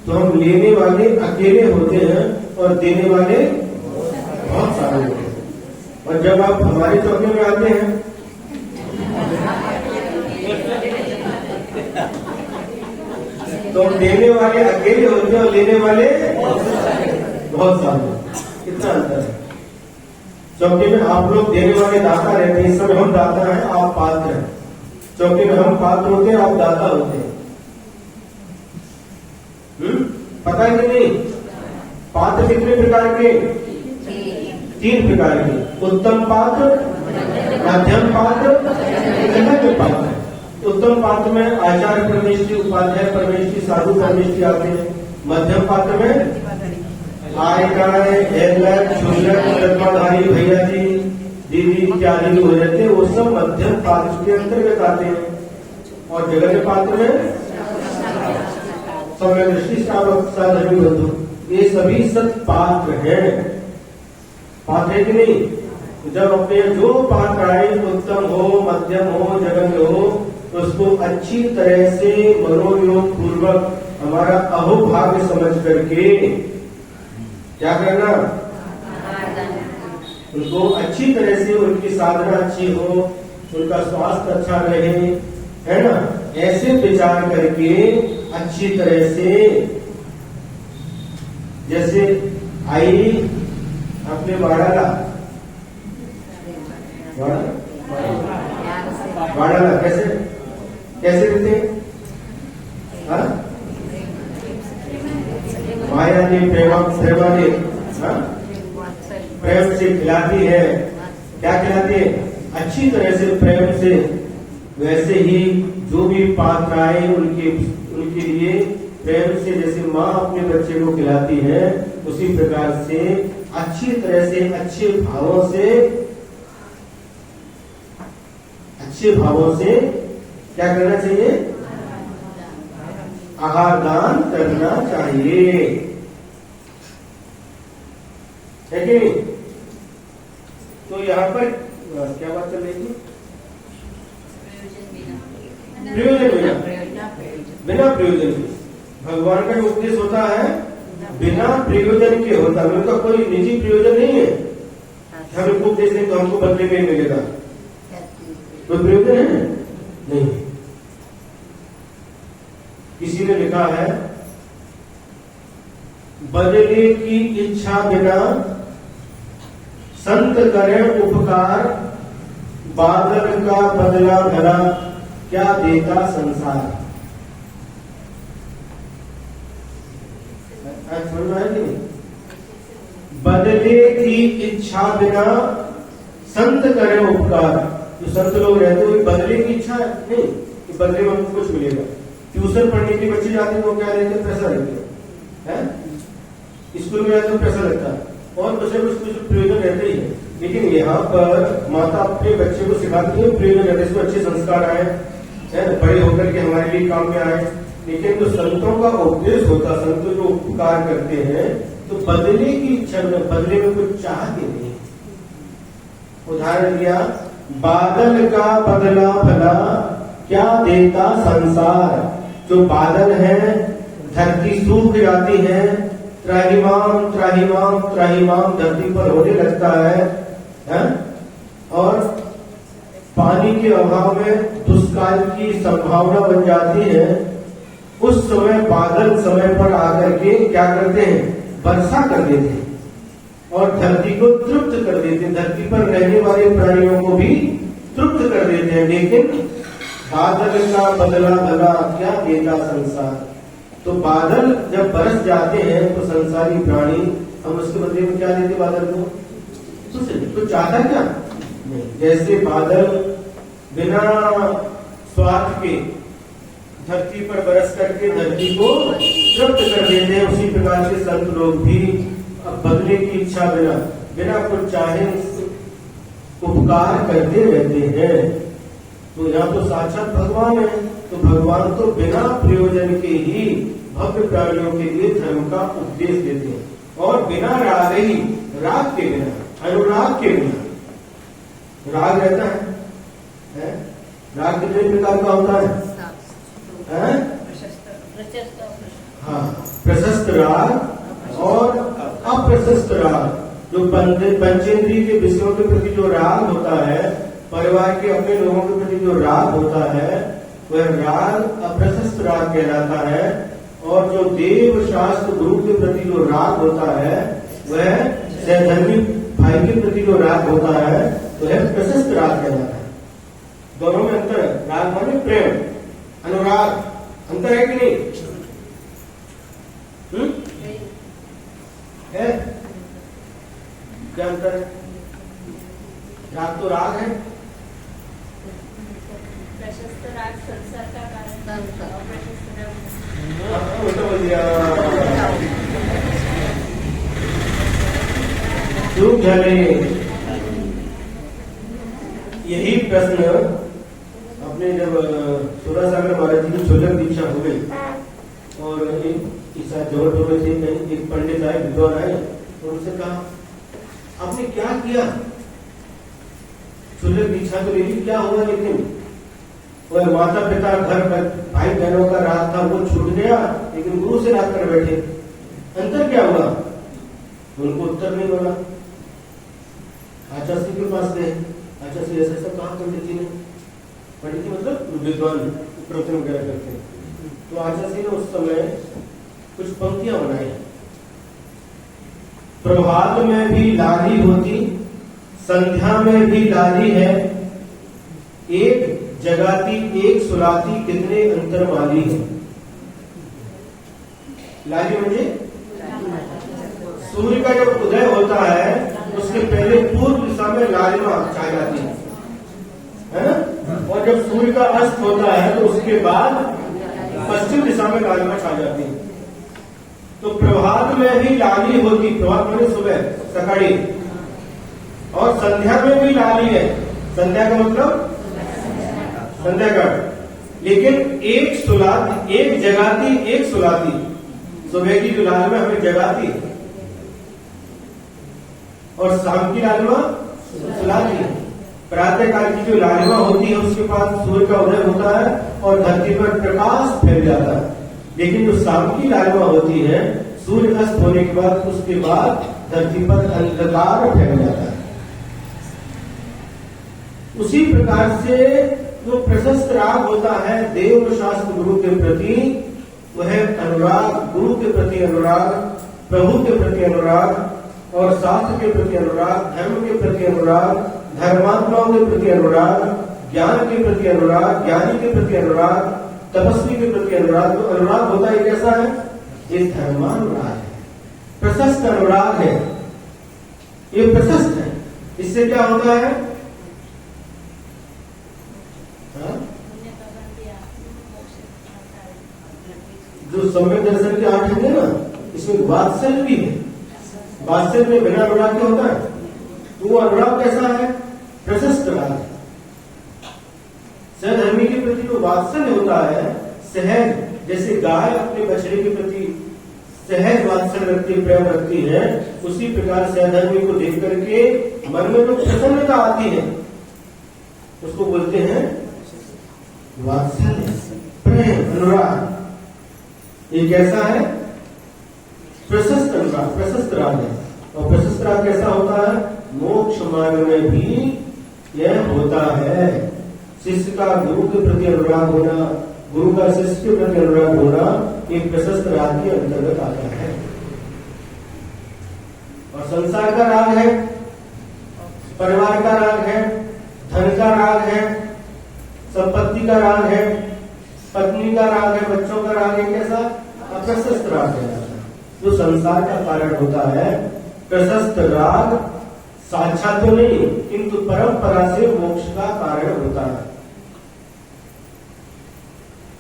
तो हम लेने वाले अकेले होते हैं और देने वाले बहुत सारे होते हैं। और जब आप हमारे चौके में आते हैं तो देने वाले अकेले होते हैं और लेने वाले बहुत सारे। कितना अंतर है। चौके में आप लोग देने वाले दाता रहते हैं, इस समय हम दाता हैं, आप पात्र हैं। चौके में हम पात्र होते हैं, आप दाता होते हैं। पता है कि नहीं? पात्र कितने प्रकार के? 3 प्रकार के। उत्तम पात्र, मध्यम पात्र, गंभीर पात्र। उत्तम पात्र में आचार्य परमेष्ठी, उपाध्याय परमेष्ठी, साधु परमेष्ठी आते हैं। मध्यम पात्र में आयकार, क्षुद्रधारी भैया जी, दीदी इत्यादि हो जाते हैं, वो सब मध्यम पात्र के अंतर्गत आते हैं। और जगन्य पात्र में समय दृष्टि साधर्मी बंधु, ये सभी सत्पात्र हैं। पात्र है कि नहीं? जब अपने जो पात्र आए, उत्तम हो, मध्यम हो, जगन्य हो, तो उसको अच्छी तरह से मनोयोग पूर्वक हमारा अहोभाग्य समझ करके क्या करना? उनको अच्छी तरह से, उनकी साधना अच्छी हो, उनका स्वास्थ्य अच्छा रहे, है ना, ऐसे विचार करके अच्छी तरह से, जैसे आई अपने वाड़ाला कैसे कैसे देते? माया ने प्रेमा ने प्रेम से खिलाती है। क्या खिलाती है? अच्छी तरह से प्रेम से। वैसे ही जो भी पात्र आए उनके लिए प्रेम से, जैसे माँ अपने बच्चे को खिलाती है, उसी प्रकार से अच्छी तरह से, अच्छे भावों से क्या करना चाहिए? आहार दान करना चाहिए, है कि नहीं? तो यहाँ पर क्या बात चल रही थी? बिना प्रयोजन के भगवान का उपदेश होता है, बिना प्रयोजन के होता है। उनका कोई निजी प्रयोजन नहीं है। हम इनको उपदेश दें तो हमको बदले में मिलेगा, कोई प्रयोजन है नहीं। किसी ने लिखा है, बदले की इच्छा बिना संत करें उपकार, बादल का बदला भला क्या देता संसार। समझ में आया कि नहीं? बदले की इच्छा बिना संत करें उपकार। जो संत लोग रहते हैं बदले की इच्छा नहीं कि बदले में हमको कुछ मिलेगा। ट्यूशन पढ़ने के बच्चे जाते हैं वो क्या लेते हैं, पैसा लेते हैं। स्कूल में जाते हैं पैसा लगता है और कुछ प्रयोजन रहते ही है। लेकिन यहाँ पर माता अपने बच्चे को सिखाती है प्रयोजन रहते, इसको अच्छे संस्कार आए, बड़े होकर के हमारे लिए काम में आए। लेकिन जो संतों का उपदेश होता, संत जो उपकार करते हैं तो बदले की इच्छा में, बदले में कुछ चाहते नहीं। उदाहरण दिया, बादल का बदला भला क्या देता संसार। जो बादल है, धरती सूख जाती है, त्राहिमाम त्राहिमाम त्राहिमाम धरती पर होने लगता है और पानी के अभाव में दुष्काल की संभावना बन जाती है। उस समय बादल समय पर आकर के क्या करते हैं, वर्षा कर देते हैं और धरती को तृप्त कर देते हैं, धरती पर रहने वाले प्राणियों को भी तृप्त कर देते हैं। लेकिन बादल का बदला भला क्या देता संसार। तो बादल जब बरस जाते हैं तो संसारी प्राणी हम उसके बदले में क्या देते बादल को, तो चाहता क्या नहीं। जैसे बादल बिना स्वार्थ के धरती पर बरस करके धरती को तृप्त कर देते हैं, उसी प्रकार से संत लोग भी अब बदले की इच्छा बिना कुछ चाहे उपकार करते रहते हैं। तो यहाँ तो साक्षात भगवान है, तो भगवान तो बिना प्रयोजन के ही भक्त प्राणियों के लिए धर्म का उपदेश देते हैं और बिना राग ही, राग के बिना, अनुराग के बिना। राग रहता है? राग कितने प्रकार का होता है? हाँ, प्रशस्त राग और अप्रशस्त राग। जो पंचेंद्रिय के विषयों के प्रति जो राग होता है, परिवार के अपने लोगों के प्रति जो राग होता है, वह राग अप्रशस्त राग कहलाता है। और जो देव शास्त्र गुरु के प्रति जो राग होता है, वह सहधर्मी भाई के प्रति जो राग होता है, वह प्रशस्त राग कहलाता है। दोनों में अंतर है। राग माने प्रेम, अनुराग, अंतर है कि नहीं? है क्या अंतर है? राग तो राग है। प्रशस्त राग संसार का कारण, अप्रशस्त राग चूक जाने। यही प्रश्न अपने जब 16 साल में महाराज जी की छोलक दीक्षा हो गई और जबलपुर में थे, कहीं एक पंडित आए, विद्वान आए और उनसे कहा आपने क्या किया, छोलक दीक्षा तो ले ली, क्या हुआ? लेकिन वह माता पिता घर पर भाई बहनों का राग था वो छूट गया, लेकिन गुरु से राग कर बैठे, अंतर क्या हुआ? उनको उत्तर नहीं मिला। आचार्य के पास गए, आचार्य ऐसा ऐसा कहा पंडित जी ने। पंडित जी मतलब विद्वान, प्रवचन वगैरह करते हैं। तो आचार्य ने उस समय कुछ पंक्तियां बनाई। प्रभात में भी लाली होती, संध्या में भी लाली है, एक जगाती एक सुलाती कितने अंतर वाली है। लाली मुझे सूर्य का जब उदय होता है उसके पहले पूर्व दिशा में लालिमा छा जाती है ना, और जब सूर्य का अस्त होता है तो उसके बाद पश्चिम दिशा में लालिमा छा जाती है। तो प्रभात में भी लाली होती, प्रभात में सुबह सकाड़ी, और संध्या में भी लाली है। संध्या का मतलब संध्याकाल, लेकिन एक सुलाती, एक जगाती एक सुलाती। सुबह की जो लालिमा हमें जगाती और शाम की लालिमा सुलाती। प्रातः काल की जो लालिमा होती है उसके बाद सूर्य का उदय होता है और धरती पर प्रकाश फैल जाता है। लेकिन जो शाम की लालिमा होती है, सूर्य अस्त होने के बाद उसके बाद धरती पर अंधकार फैल जाता है। उसी प्रकार से जो प्रशस्त राग होता है देव शास्त्र गुरु के प्रति, वह अनुराग, गुरु के प्रति अनुराग, प्रभु के प्रति अनुराग और शास्त्र के प्रति अनुराग, धर्म के प्रति अनुराग, धर्मात्माओं के प्रति अनुराग, ज्ञान के प्रति अनुराग, ज्ञानी के प्रति अनुराग, तपस्वी के प्रति अनुराग। तो अनुराग होता है कैसा है? ये धर्मानुराग है, प्रशस्त अनुराग है, ये प्रशस्त है। इससे क्या होता है? जो सम्यक दर्शन के 8 है ना, इसमें वात्सल्य भी है। वात्सल्य में बिना अनुराग क्या होता है? तो वो अनुराग कैसा है? प्रशस्त राग है। सहधर्मी के प्रति जो वात्सल्य होता है, सहज, जैसे गाय अपने बछड़े के प्रति सहज वात्सल्य रखती, प्रेम रखती है, उसी प्रकार सहधर्मी को देख करके मन में जो प्रसन्नता आती है उसको बोलते हैं वात्सल्य, प्रेम, अनुराग। ये कैसा है? प्रशस्त अनुराग, प्रशस्त राग है। और प्रशस्त राग कैसा होता है? मोक्ष मार्ग में भी यह होता है। शिष्य का गुरु के प्रति अनुराग होना, गुरु का शिष्य के प्रति अनुराग होना, एक प्रशस्त राग के अंतर्गत आता है। और संसार का राग है, परिवार का राग है, धन का राग है, संपत्ति का राग है, पत्नी का राग है, बच्चों का राग है। कैसा? अप्रशस्त राग है, जो संसार का कारण होता है। प्रशस्त राग साक्षात तो नहीं, किंतु परंपरा से मोक्ष का कारण होता है।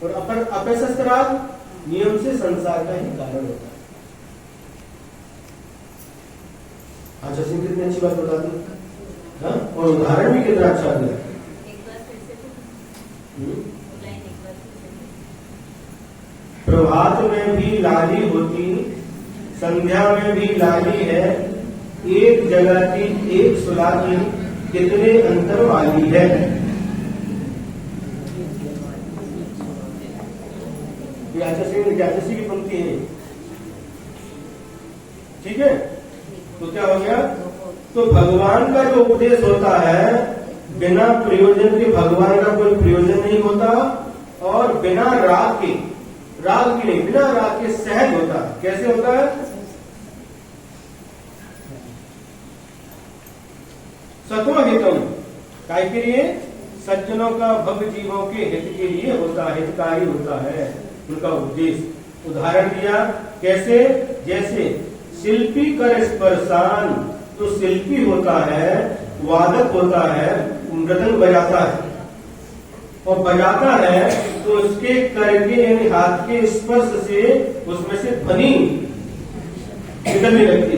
और अप्रशस्त राग नियम से संसार का ही कारण होता है। अच्छा सिंह कितनी अच्छी बात बता दी, हाँ? और उदाहरण भी कितना अच्छा दिया। एक बार फिर से लाइन एक बार फिर से। प्रभात में भी लाली होती, संध्या में भी लाली है, एक जगह की एक सुलागी कितने अंतर वाली है। ये आचार्य की पंक्ति है, ठीक है। तो क्या हो गया? तो भगवान का जो उपदेश होता है, बिना प्रयोजन के भगवान का कोई प्रयोजन नहीं होता, और बिना राग के नहीं, बिना राग के सहज होता है। कैसे होता है? सत्वहितम, काय के लिए? सज्जनों का, भक्त जीवों के हित के लिए होता है, हितकारी होता है उनका उपदेश। उदाहरण दिया कैसे? जैसे शिल्पी कर स्पर्शान, तो शिल्पी होता है, वादक होता है, मृदंग बजाता है और बजाता है, तो उसके कर के यानी हाथ के स्पर्श से उसमें से ध्वनि निकलने लगती,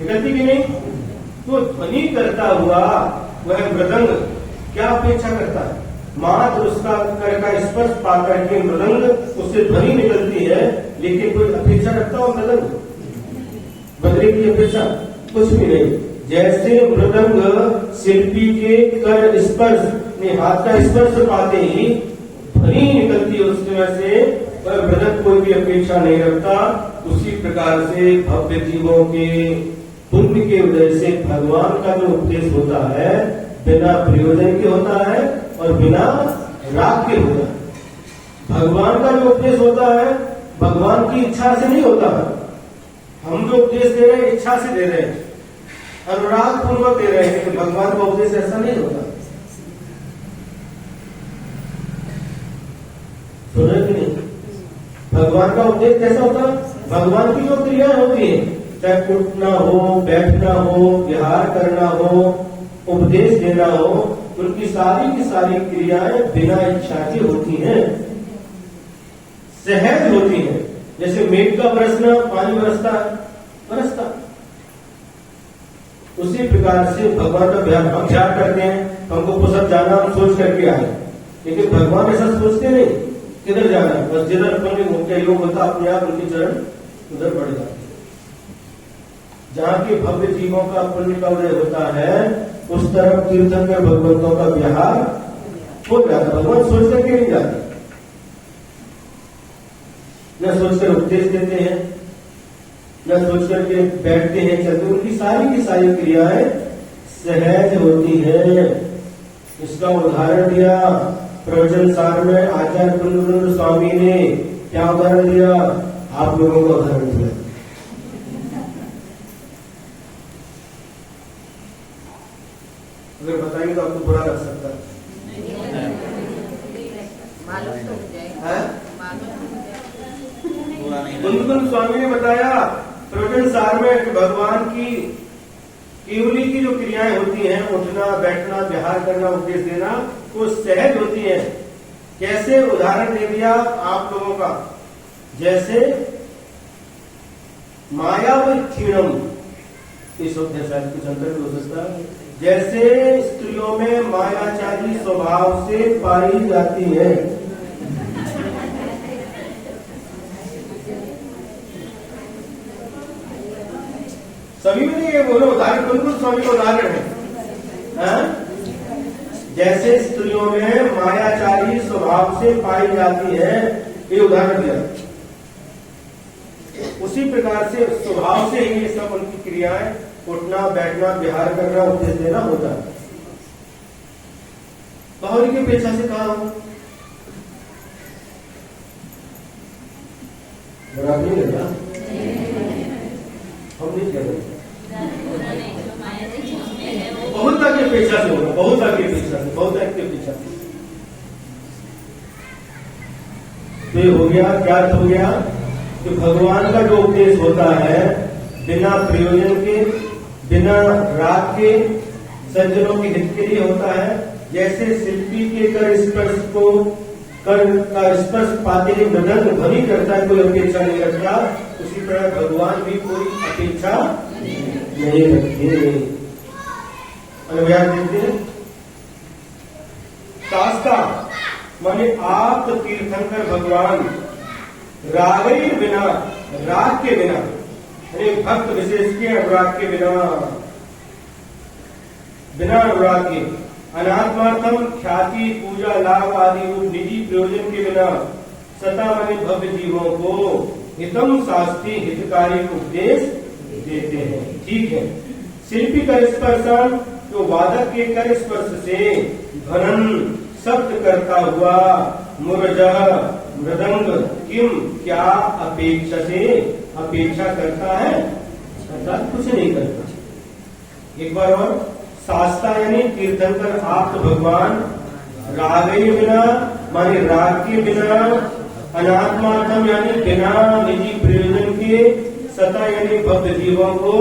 निकलती कि नहीं? तो ध्वनि करता हुआ वह मृदंग क्या अपेक्षा करता है? मात्र उसका कर का स्पर्श पाकर के मृदंग उससे ध्वनि निकलती है, लेकिन कोई अपेक्षा रखता हो मृदंग बदले की अपेक्षा? कुछ भी नहीं। जैसे मृदंग शिल्पी के कर स्पर्श ने हाथ का स्पर्श पाते ही ध्वनि निकलती है उसकी वजह से, वह मृदंग कोई भी अपेक्षा नहीं रखता। उसी प्रकार से भव्य जीवों के पुण्य के वजह से भगवान का जो उपदेश होता है, बिना प्रयोजन के होता है और बिना राग के होता है। भगवान का जो उपदेश होता है, भगवान की इच्छा से नहीं होता। हम जो उपदेश दे रहे हैं इच्छा से दे रहे हैं, अनुराग पूर्वक दे रहे हैं, लेकिन भगवान का उपदेश ऐसा नहीं होता। सुने कि नहीं? भगवान का उपदेश कैसा होता है? भगवान की जो क्रियाएं होती है, चाहे उठना हो, बैठना हो, विहार करना हो, उपदेश देना हो, उनकी सारी की सारी क्रियाएं बिना इच्छा की होती हैं, सहज होती हैं। जैसे मेघ का बरसना, पानी बरसता, उसी प्रकार से भगवान का हम ध्यान करते हैं, हमको पुस्तक जाना, हम सोच करके आए, लेकिन भगवान ऐसा सोचते नहीं किधर जाना, बस जिधर पुण्य योग होता अपने आप उनके चरण उधर बढ़ जाते। जहाँ के भव्य जीवों का पुण्य का उदय होता है, उस तरफ तीर्थंकर भगवंतों का विहार हो जाता। भगवान सोच करके नहीं जाते, न सोचकर उपदेश देते हैं, न सोच करके बैठते हैं, चलते। उनकी सारी की सारी क्रियाएं सहज होती है। इसका उदाहरण दिया प्रवचन सार में आचार्य कुंद स्वामी ने क्या उदाहरण दिया? आप लोगों का उदाहरण दिया। अगर बताएंगे तो आपको बुरा लग सकता है। पूरा नहीं कुंदकुंद स्वामी ने बताया प्रवचन सार में कि भगवान की केवली की जो क्रियाएं होती हैं, उठना बैठना विहार करना उपदेश देना, वो सहज होती है। कैसे? उदाहरण दे दिया आप लोगों का, जैसे मायावक्षीणम, इस शब्द शायद कुछ अंतर हो सकता है। जैसे स्त्रियों में मायाचारी स्वभाव से पाई जाती है, सभी में नहीं, ये बोलो उदाहरण कुंदकुंद स्वामी का उदाहरण है। जैसे स्त्रियों में मायाचारी स्वभाव से पाई जाती है, ये उदाहरण दिया। उसी प्रकार से स्वभाव से ही ये सब उनकी क्रियाएं, उठना बैठना विहार करना उपदेश देना होता है। बाहरी की अपेक्षा से कहा बराबर नहीं लग रहा, हम नहीं कह रहे। बहुता की अपेक्षा से होगा, बहुता की अपेक्षा से, बहुता की अपेक्षा से। तो ये हो गया, क्या हो गया कि भगवान का जो उपदेश होता है बिना प्रयोजन के, बिना राग के, सज्जनों के हित के लिए होता है। जैसे शिल्पी के कर स्पर्श को, कर का स्पर्श पाते ही मृदंग ध्वनि करता है, कोई अपेक्षा नहीं रखता, उसी तरह भगवान भी कोई अपेक्षा नहीं रखते। अनुवाद देखते हैं, शास्ता माने आप तीर्थंकर भगवान रागई बिना, राग के बिना, भक्त विशेष के अनुराग के बिना, बिना अनुराग के, अनात्मार्थम ख्याति पूजा लाभ आदि निजी प्रयोजन के बिना सता माने भव्य जीवों को हितम शास्त्री हितकारी उपदेश देते हैं। ठीक है। शिल्पी का स्पर्शन तो वादक के कर स्पर्श से घनन शब्द करता हुआ मुरजह मृदंग किम क्या अपेक्षा से अपेक्षा करता है, अर्थात कुछ नहीं करता। एक बार और, शास्ता यानी तीर्थंकर आप भगवान रागे बिना माने राग के बिना, अनात्मार्थम यानी बिना निजी प्रयोजन के, सता यानी भक्त जीवों को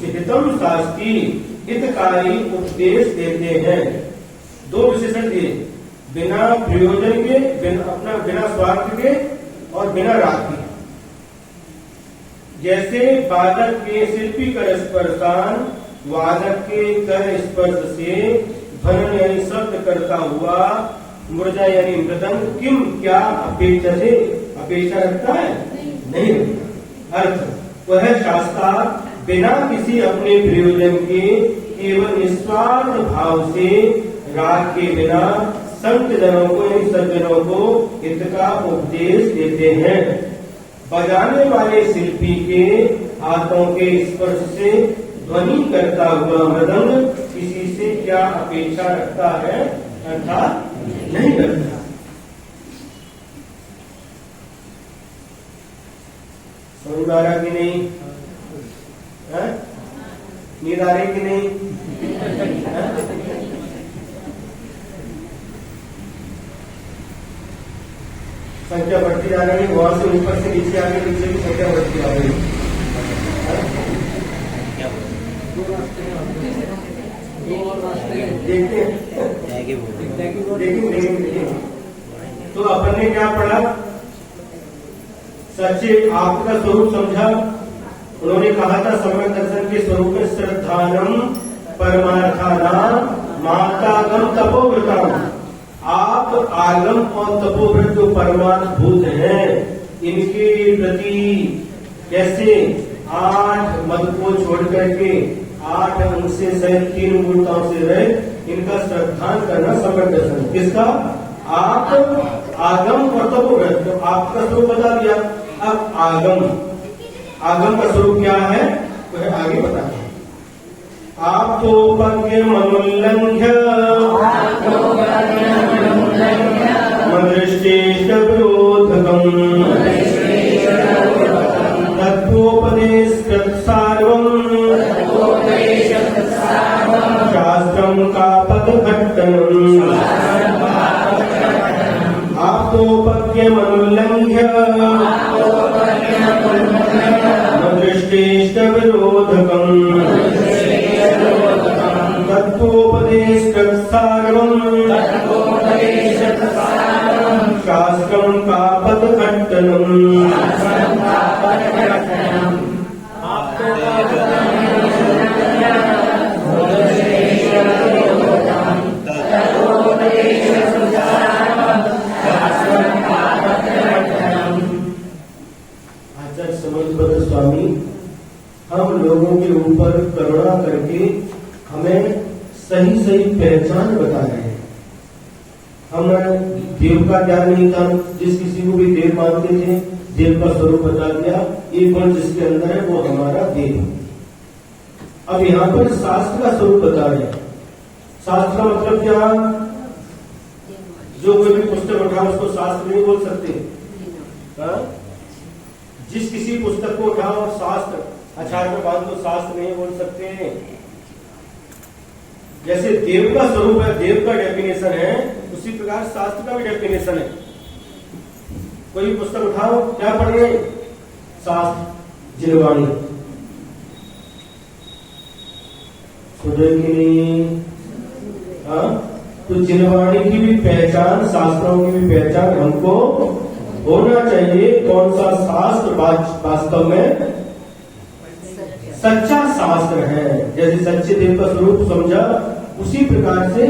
हितम शास्त्री हितकारी उपदेश देते हैं। दो विशेषण दिए, बिना प्रयोजन के, बिना स्वार्थ के और बिना राग के। जैसे वादक के शिल्पी कर स्पर्शान, वादक के कर स्पर्श से ध्वनि यानी शब्द करता हुआ, मुरजा यानी मृदंग किम क्या अपेक्षा से अपेक्षा रखता है, नहीं रखता। अर्थ वह शास्ता बिना किसी अपने प्रयोजन के केवल निस्वार्थ भाव से राग के बिना संत जनों को यानी सज्जनों को हित का उपदेश देते हैं। बजाने वाले शिल्पी के हाथों के स्पर्श से ध्वनि करता हुआ मृदंग किसी से क्या अपेक्षा रखता है, अर्थात नहीं रखता। समझ आ रहा कि नहीं? नींद आ रही कि नहीं? संख्या बढ़ती जा रही है, वहां से ऊपर से नीचे आगे, नीचे की संख्या बढ़ती आ रही है। देखते तो अपन ने क्या पढ़ा? सच्चे आपका स्वरूप समझा। उन्होंने कहा था सम्यक दर्शन के स्वरूप में श्रद्धानम परमार्थानाम मातागम तपोव्रतम। आप आगम और तपोव्रत जो परमार्थ भूत हैं, इनके प्रति कैसे 8 मद को छोड़ करके 8 उनसे सहित 3 मूर्ताओं से रहे, इनका श्रद्धान करना सम्यक दर्शन। किसका? आप आगम और तपोव्रत। तो आपका स्वरूप बता दिया, अब आगम, आगम का स्वरूप क्या है वह आगे बताते हैं। आप तो मनुल्लंघ्य मदृष्टेष्ट विरोधकम तत्वोपदेशसारवम् शास्त्रं कापदघट्टनम् आप्तोपद्यमनुल्लङ्घ्य न दृष्टेष्टविरोधकम् तत्वोपदेशसारवम् शास्त्रं कापदघट्टनम् आचार्य समर्थभद्र स्वामी हम लोगों के ऊपर करुणा करके हमें सही सही पहचान बता रहे हैं। हमें देव का ज्ञान नहीं था, जिस किसी को भी देव मानते थे देव का स्वरूप बता दिया, ये गुण जिसके अंदर है वो हमारा देव। अब यहाँ पर शास्त्र का स्वरूप बता रहे हैं। शास्त्र का मतलब क्या? जो कोई भी पुस्तक उठाओ उसको शास्त्र नहीं बोल सकते। जिस किसी पुस्तक को उठाओ और शास्त्र अचार में बात को शास्त्र नहीं बोल सकते हैं। जैसे देव का स्वरूप है, देव का डेफिनेशन है, उसी प्रकार शास्त्र का भी डेफिनेशन है। कोई पुस्तक उठाओ, क्या पढ़ रहे? शास्त्र, जिनवाणी। सुने कि नहीं? हाँ, तो जिनवाणी की भी पहचान, शास्त्रों की भी पहचान हमको होना चाहिए। कौन सा शास्त्र वास्तव में सच्चा शास्त्र है। जैसे सच्चे देव का स्वरूप समझा, उसी प्रकार से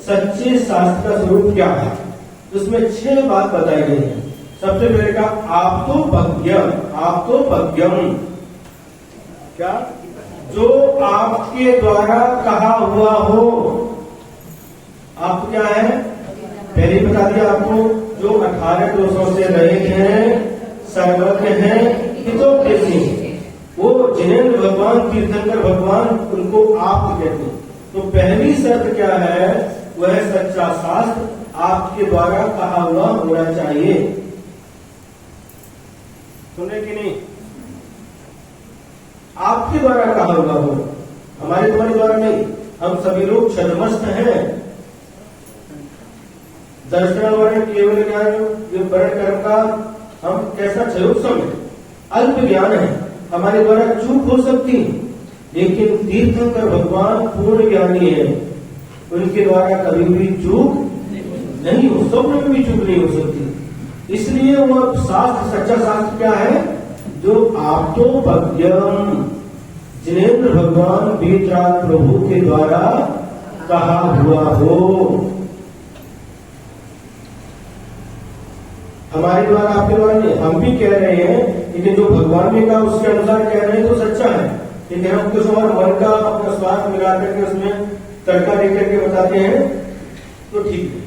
सच्चे शास्त्र का स्वरूप क्या है। उसमें 6 बात बताई गई है। सबसे पहले का आप्तोपद्यम। आप्तोपद्यम क्या? जो आपके द्वारा कहा हुआ हो। आप क्या है? पहले बता दिया आपको, जो 18 दोषों से रहित हैं, सर्वज्ञ हैं, हितोपदेशी, वो जिनेंद्र भगवान, तीर्थंकर भगवान, उनको आप कहते हैं। तो पहली शर्त क्या है? वह सच्चा शास्त्र आपके द्वारा कहा हुआ होना चाहिए। सुने कि नहीं? आपके द्वारा कहा हुआ हो, हमारे तुम्हारे द्वारा नहीं। हम सभी लोग छद्मस्त हैं। दर्शन वर्ण केवल ज्ञान, वर्ण कर्म का हम कैसा क्षयोग समय अल्प ज्ञान है, हमारे द्वारा चूक हो सकती, लेकिन तीर्थंकर भगवान पूर्ण ज्ञानी है, उनके द्वारा कभी भी चूक नहीं हो, स्वप्न में भी चूक नहीं हो सकती। इसलिए वो शास्त्र, सच्चा शास्त्र क्या है? जो आप्तोपद्यम, जिनेंद्र भगवान वेदराज प्रभु के द्वारा कहा हुआ हो। हमारे द्वारा, आपके द्वारा नहीं। हम भी कह रहे हैं, लेकिन जो भगवान ने कहा उसके अनुसार कह रहे हैं तो सच्चा है। लेकिन हम कुछ और मन का अपना स्वाद मिला करके उसमें तड़का देकर के बताते हैं तो ठीक है।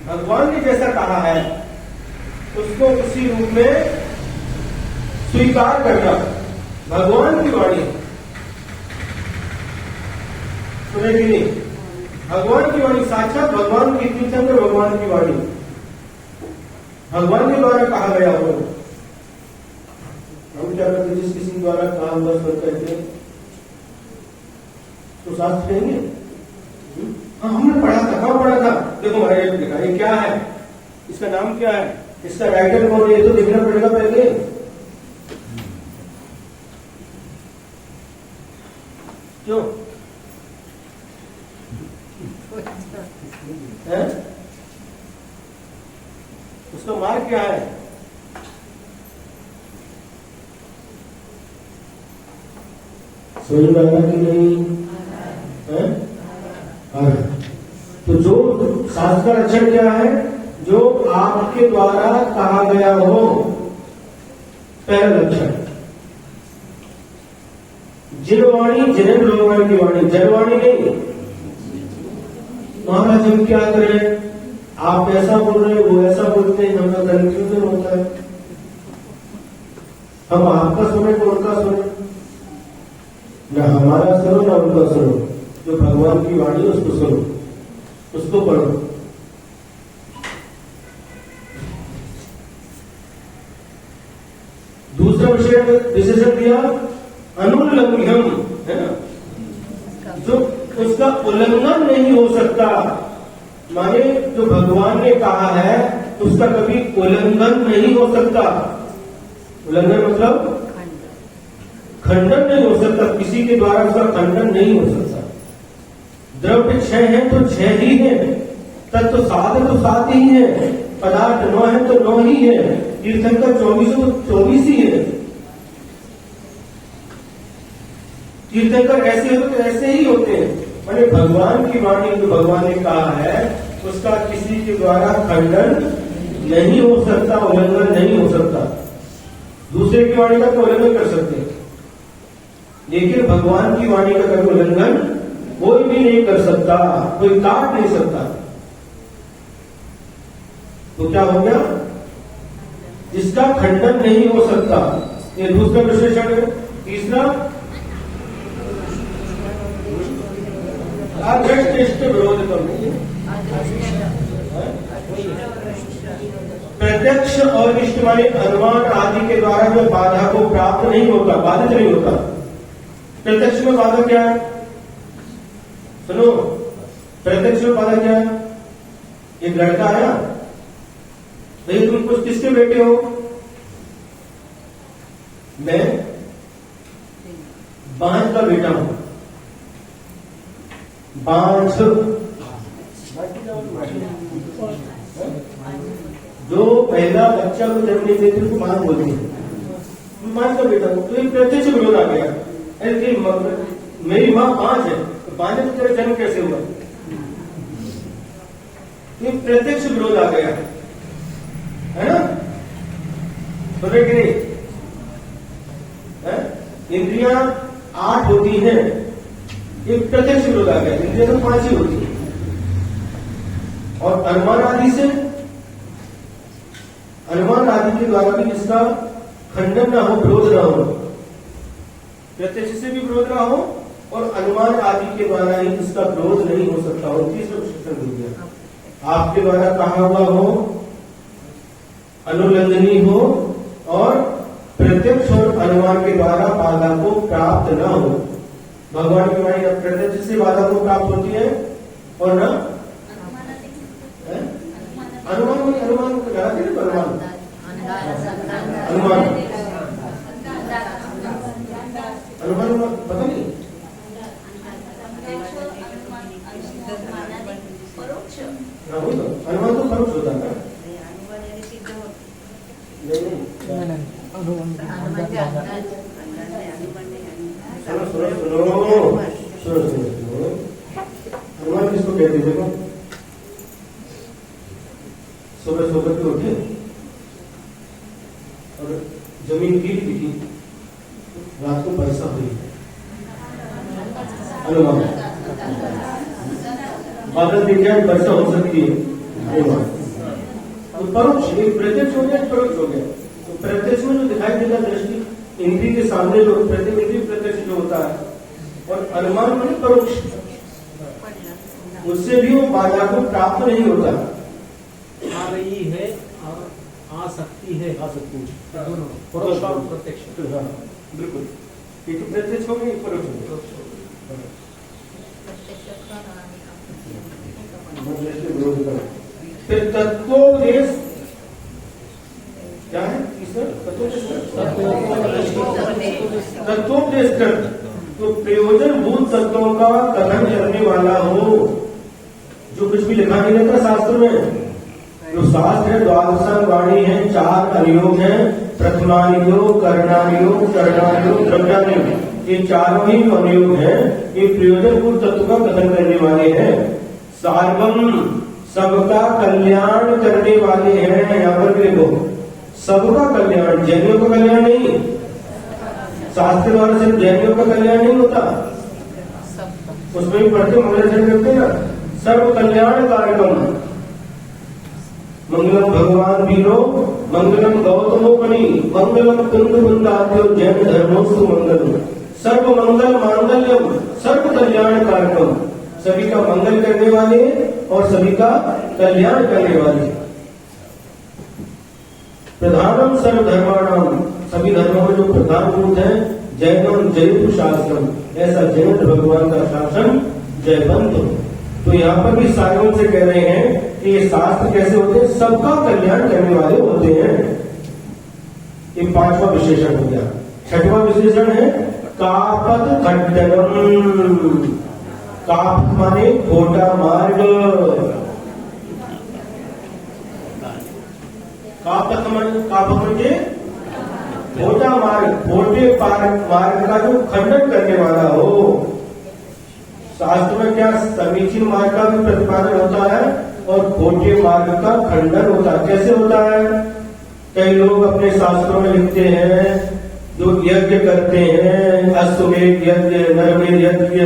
भगवान ने जैसा कहा है उसको उसी रूप में स्वीकार करना भगवान की वाणी। सुने कि नहीं? भगवान की वाणी, साक्षात भगवान की, तीर्थंकर भगवान की वाणी, भगवान के द्वारा कहा गया हो। हम क्या करते? जिस किसी द्वारा कहा हुआ स्वर कहते हैं तो शास्त्र कहेंगे। हाँ, हमने पढ़ा था। कहाँ पढ़ा था? देखो महाराज लिखा, ये क्या है, इसका नाम क्या है, इसका राइटर कौन है, ये तो देखना पड़ेगा पहले। क्यों है? उसका मार्ग क्या है? समझ में आया कि नहीं है? तो जो शास्त्र का लक्षण क्या है? जो आपके द्वारा कहा गया हो, पहला लक्षण। जिनवाणी, जिनेंद्र भगवान की वाणी, जनवाणी नहीं। महाराज हम क्या करें? आप ऐसा बोल रहे हैं, वो ऐसा बोलते हैं, हमें कंफ्यूजन होता है। हम आपका सुने तो उनका सुने, न हमारा सुनो न उनका सुनो। जो भगवान की वाणी उसको सुनो, उसको पढ़ो। विशेषण दिया अनुल्लंघ्यम, है ना, जो उसका उल्लंघन नहीं हो सकता, माने जो भगवान ने कहा है उसका कभी उल्लंघन नहीं हो सकता। उल्लंघन मतलब खंडन नहीं हो सकता, किसी के द्वारा उसका खंडन नहीं हो सकता। द्रव्य 6 है तो 6 ही है, तत्व 7 है तो 7 ही है, पदार्थ 9 है तो 9 ही है, तीर्थंकर 24 है तो 24 ही है। तीर्थंकर ऐसे होते तो ऐसे ही होते हैं। माने भगवान की वाणी जो भगवान ने कहा है उसका किसी के द्वारा खंडन नहीं हो सकता, उल्लंघन नहीं हो सकता। दूसरे की वाणी का तो उल्लंघन कर सकते हैं, लेकिन भगवान की वाणी का कभी उल्लंघन कोई भी नहीं कर सकता, कोई काट नहीं सकता। तो क्या हो गया, जिसका खंडन नहीं हो सकता, ये दूसरा विशेषण है। तीसरा अदृष्ट विरोध करना, प्रत्यक्ष और इष्ट माने अनुमान आदि के द्वारा जो बाधा को प्राप्त नहीं होता, बाधित नहीं होता। प्रत्यक्ष में बाधा क्या है, सुनो, प्रत्यक्ष में बाधा क्या है? एक लड़का आया, भाई तुम कुछ किसके बेटे हो? मैं बांझ का बेटा हूं। बांझ जो पहला बच्चा को जन्म नहीं देते उसको बांझ बोलते हैं। बांझ का बेटा हूं, तो एक प्रत्यक्ष विरोध आ गया, अरे मेरी माँ बांझ है तो बांझ में तेरा जन्म कैसे हुआ? ये प्रत्यक्ष विरोध आ गया, है ना? तो कि नहीं, इंद्रियां 8 होती हैं, एक प्रत्यक्ष विरोध आ गया, इंद्रियां तो 5 ही होती है। और अनुमान आदि से, अनुमान आदि के द्वारा भी इसका खंडन ना हो, विरोध ना हो, प्रत्यक्ष से भी विरोध ना हो और अनुमान आदि के द्वारा ही इसका विरोध नहीं हो सकता। और तीसरा विशेषण हो गया, आपके द्वारा कहा हुआ हो, अनुल्लंघनीय हो और प्रत्यक्ष और अनुमान के द्वारा बाधा को प्राप्त न हो। भगवान की वाणी प्रत्यक्ष से बाधा को प्राप्त होती है और न अनुमान में, अनुमान को लगाते हैं, अनुमान अनुमान पता नहीं, अनुमान तो परोक्ष होता है। सुनो, अनुमान किसको कहते हैं? देखो, सुबह सोकर के उठे और जमीन गिर दिखी, रात को वर्षा हुई, अनुमान। बादल दिख जाए, वर्षा हो सकती है, अनुमान। तो परोक्ष, एक प्रत्यक्ष हो गया, परोक्ष हो गया। तो प्रत्यक्ष में जो दिखाई देता दृष्टि, इंद्रिय के सामने जो इंद्रिय प्रत्यक्ष जो होता है, और अनुमान में परोक्ष, उससे भी वो बाधा को प्राप्त नहीं होता। आ रही है और आ सकती है, दोनों परोक्ष और प्रत्यक्ष। बिल्कुल, एक प्रत्यक्ष हो गई, परोक्ष हो गई। फिर तत्वोपदेश क्या है? तत्वोपदेश कर, तो प्रयोजन भूत तत्वों का कथन करने वाला हो। जो कुछ भी लिखा नहीं रहता शास्त्र में, जो शास्त्र है, द्वादश वाणी है, 4 अनुयोग है, प्रथमानुयोग, कर्णानुयोग, चरणानुयोग, द्रव्यानुयोग, ये चारों ही अनुयोग है, ये प्रयोजन भूत तत्व का कथन करने वाले हैं। सार्वम, सबका कल्याण करने वाले हैं। यहाँ पर देखो, सबका कल्याण, जैनियों का कल्याण नहीं, शास्त्र द्वारा सिर्फ जैनियों का कल्याण नहीं होता, उसमें भी पढ़ते मंगलाचरण करते हैं ना, सर्व कल्याण कार्यक्रम, मंगलम भगवान वीरो, मंगलम गौतमोपनि, मंगलम कुंद कुंदाद्यो जैन धर्मोस्तु मंगलम, सर्व मंगल मांगल्यम, सर्व कल्याण कार्यक्रम, सभी का मंगल करने वाले और सभी का कल्याण करने वाले। प्रधानम सर्वधर्माणाम सभी धर्मों में जो प्रधान रूप है जयवंत जयतु शासन, ऐसा जयवंत भगवान का शासन जयवंत। तो यहाँ पर भी सारों से कह रहे हैं कि ये शास्त्र कैसे होते हैं, सबका कल्याण करने वाले होते हैं। ये 5वां विशेषण हो गया। 6वां विशेषण है कापत खड्डनम। काप माने खोटा मार्ग, कापत म्हणजे खोटा मार्ग, खोटे मार्ग का जो खंडन करने वाला हो। शास्त्र में क्या समीचीन मार्ग का भी प्रतिपादन होता है और खोटे मार्ग का खंडन होता है। कैसे होता है? कई लोग अपने शास्त्रों में लिखते हैं जो यज्ञ करते हैं, अश्वमेध यज्ञ, नरमेध यज्ञ,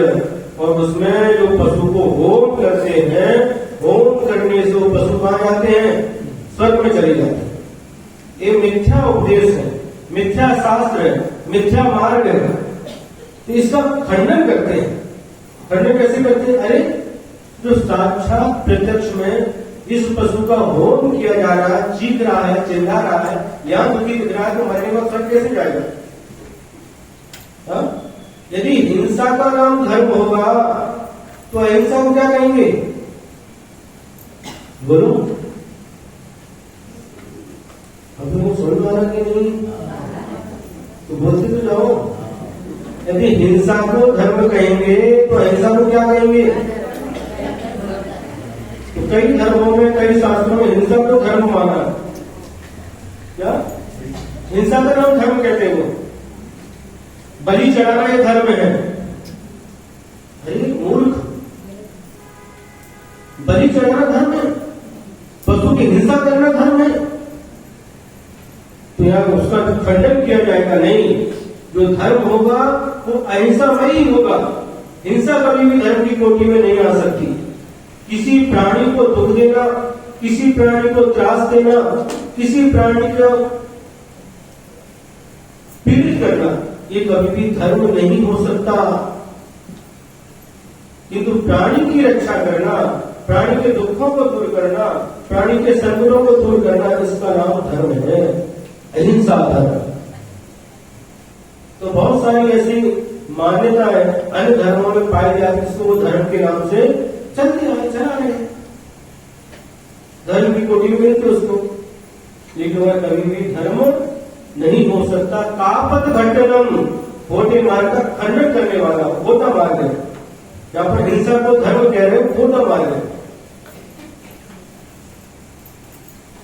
और उसमें जो पशु को होम करते हैं, होम करने से वो पशु कहाँ जाते हैं? स्वर्ग में चले जाते हैं। ये मिथ्या उपदेश है, मिथ्या शास्त्र है, मिथ्या मार्ग है। तो इसका खंडन करते हैं। खंडन कैसे करते हैं? अरे जो साक्षात प्रत्यक्ष में इस पशु का होम किया जा रहा है, चीख रहा है, चिल्ला रहा है, यहाँ दुखी दिख रहा है, तो मरने वक्त स्वर्ग कैसे जाएगा? यदि हिंसा का नाम धर्म होगा तो अहिंसा को क्या कहेंगे? बोलो, अभी वो सुन पा रहा कि नहीं? तो बोलते तो जाओ। यदि हिंसा को धर्म कहेंगे तो अहिंसा को क्या कहेंगे? तो कई धर्मों में, कई शास्त्रों में हिंसा को धर्म माना। क्या हिंसा का नाम धर्म कहते हैं? वो बलि चढ़ाना ये धर्म है। अरे मूर्ख, बलि चढ़ाना धर्म है, पशु की हिंसा करना धर्म है। तो यहाँ उसका खंडन किया जाएगा। नहीं, जो धर्म होगा वो अहिंसामय ही होगा। हिंसा कभी भी धर्म की कोटि में नहीं आ सकती। किसी प्राणी को दुख देना, किसी प्राणी को त्रास देना, किसी प्राणी को पीड़ित करना, ये कभी भी धर्म नहीं हो सकता। किंतु प्राणी की रक्षा करना, प्राणी के दुखों को दूर करना, प्राणी के संकटों को दूर करना, इसका नाम धर्म है, अहिंसा धर्म। तो बहुत सारी ऐसी मान्यताएं अन्य धर्मों में पाई जाती, जिसको वो धर्म के नाम से चलते रहे, चला रहे, धर्म की कोटि में मिलते उसको। लेकिन वह कभी भी धर्म नहीं हो सकता। कापत घटनम, खोटे मार्ग का खंडन करने वाला खोटा मार्ग है। जहां पर हिंसा को धर्म कह रहे हो, खोटा मार्ग है।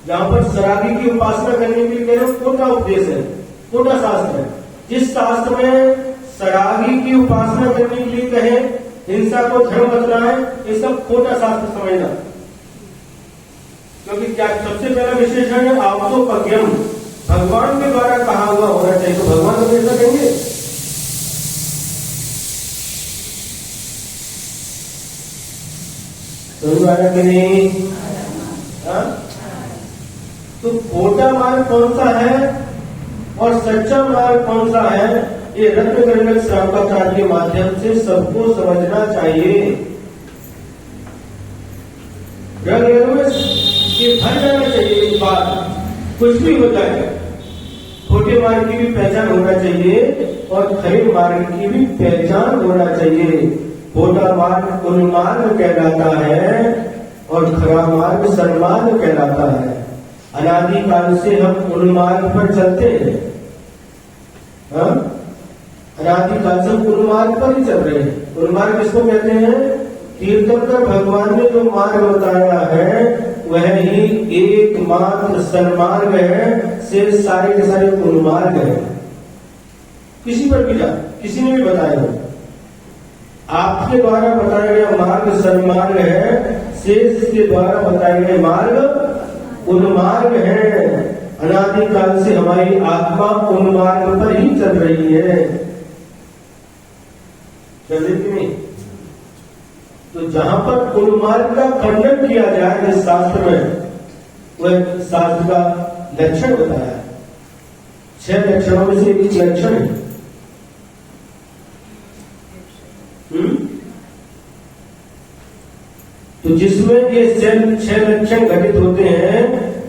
जहां पर शराबी की उपासना करने के लिए कह रहे हो, खोटा उपदेश है, खोटा शास्त्र है। जिस शास्त्र में शराबी की उपासना करने के लिए कहे, हिंसा को धर्म बतलाए, ये सब खोटा शास्त्र समझना। क्योंकि क्या सबसे पहला विशेषण है आवतोपज्ञम, भगवान के द्वारा कहा हुआ होना चाहिए। तो भगवान तो ऐसा कहेंगे? समझ आया कि नहीं? तो खोटा मार्ग कौन सा है और सच्चा मार्ग कौन सा है, ये रत्नगर्भ श्रावकाचार्य के माध्यम से सबको समझना चाहिए। रत्नगर्भ में ये भर जाना चाहिए इस बात, कुछ भी हो जाए खोटे मार्ग की भी पहचान होना चाहिए और खरे मार्ग की भी पहचान होना चाहिए। खोटा मार्ग उन्मार्ग कहलाता है और खरा मार्ग सन्मार्ग कहलाता है। अनादिकाल से हम उन्मार्ग पर चलते हैं, अनादिकाल से हम उन्मार्ग पर ही चल रहे हैं। उन्मार्ग किसको कहते हैं? तीर्थंकर भगवान ने जो मार्ग बताया है वह ही एकमात्र सन्मार्ग है, से सारे के सारे उन्मार्ग है। किसी पर भी जा, किसी ने भी बताया हो, आपके द्वारा बताया गया मार्ग सन्मार्ग है, शेष के द्वारा बताए गए मार्ग उन्मार्ग है। अनादिकाल से हमारी आत्मा उन्मार्ग पर ही चल रही है, चल रही कि नहीं? तो जहां पर उन्मार्ग का खंडन किया जाए इस शास्त्र में, वह शास्त्र का लक्षण बताया है। 6 लक्षणों में से एक लक्षण है। तो जिसमें ये 6 लक्षण घटित होते हैं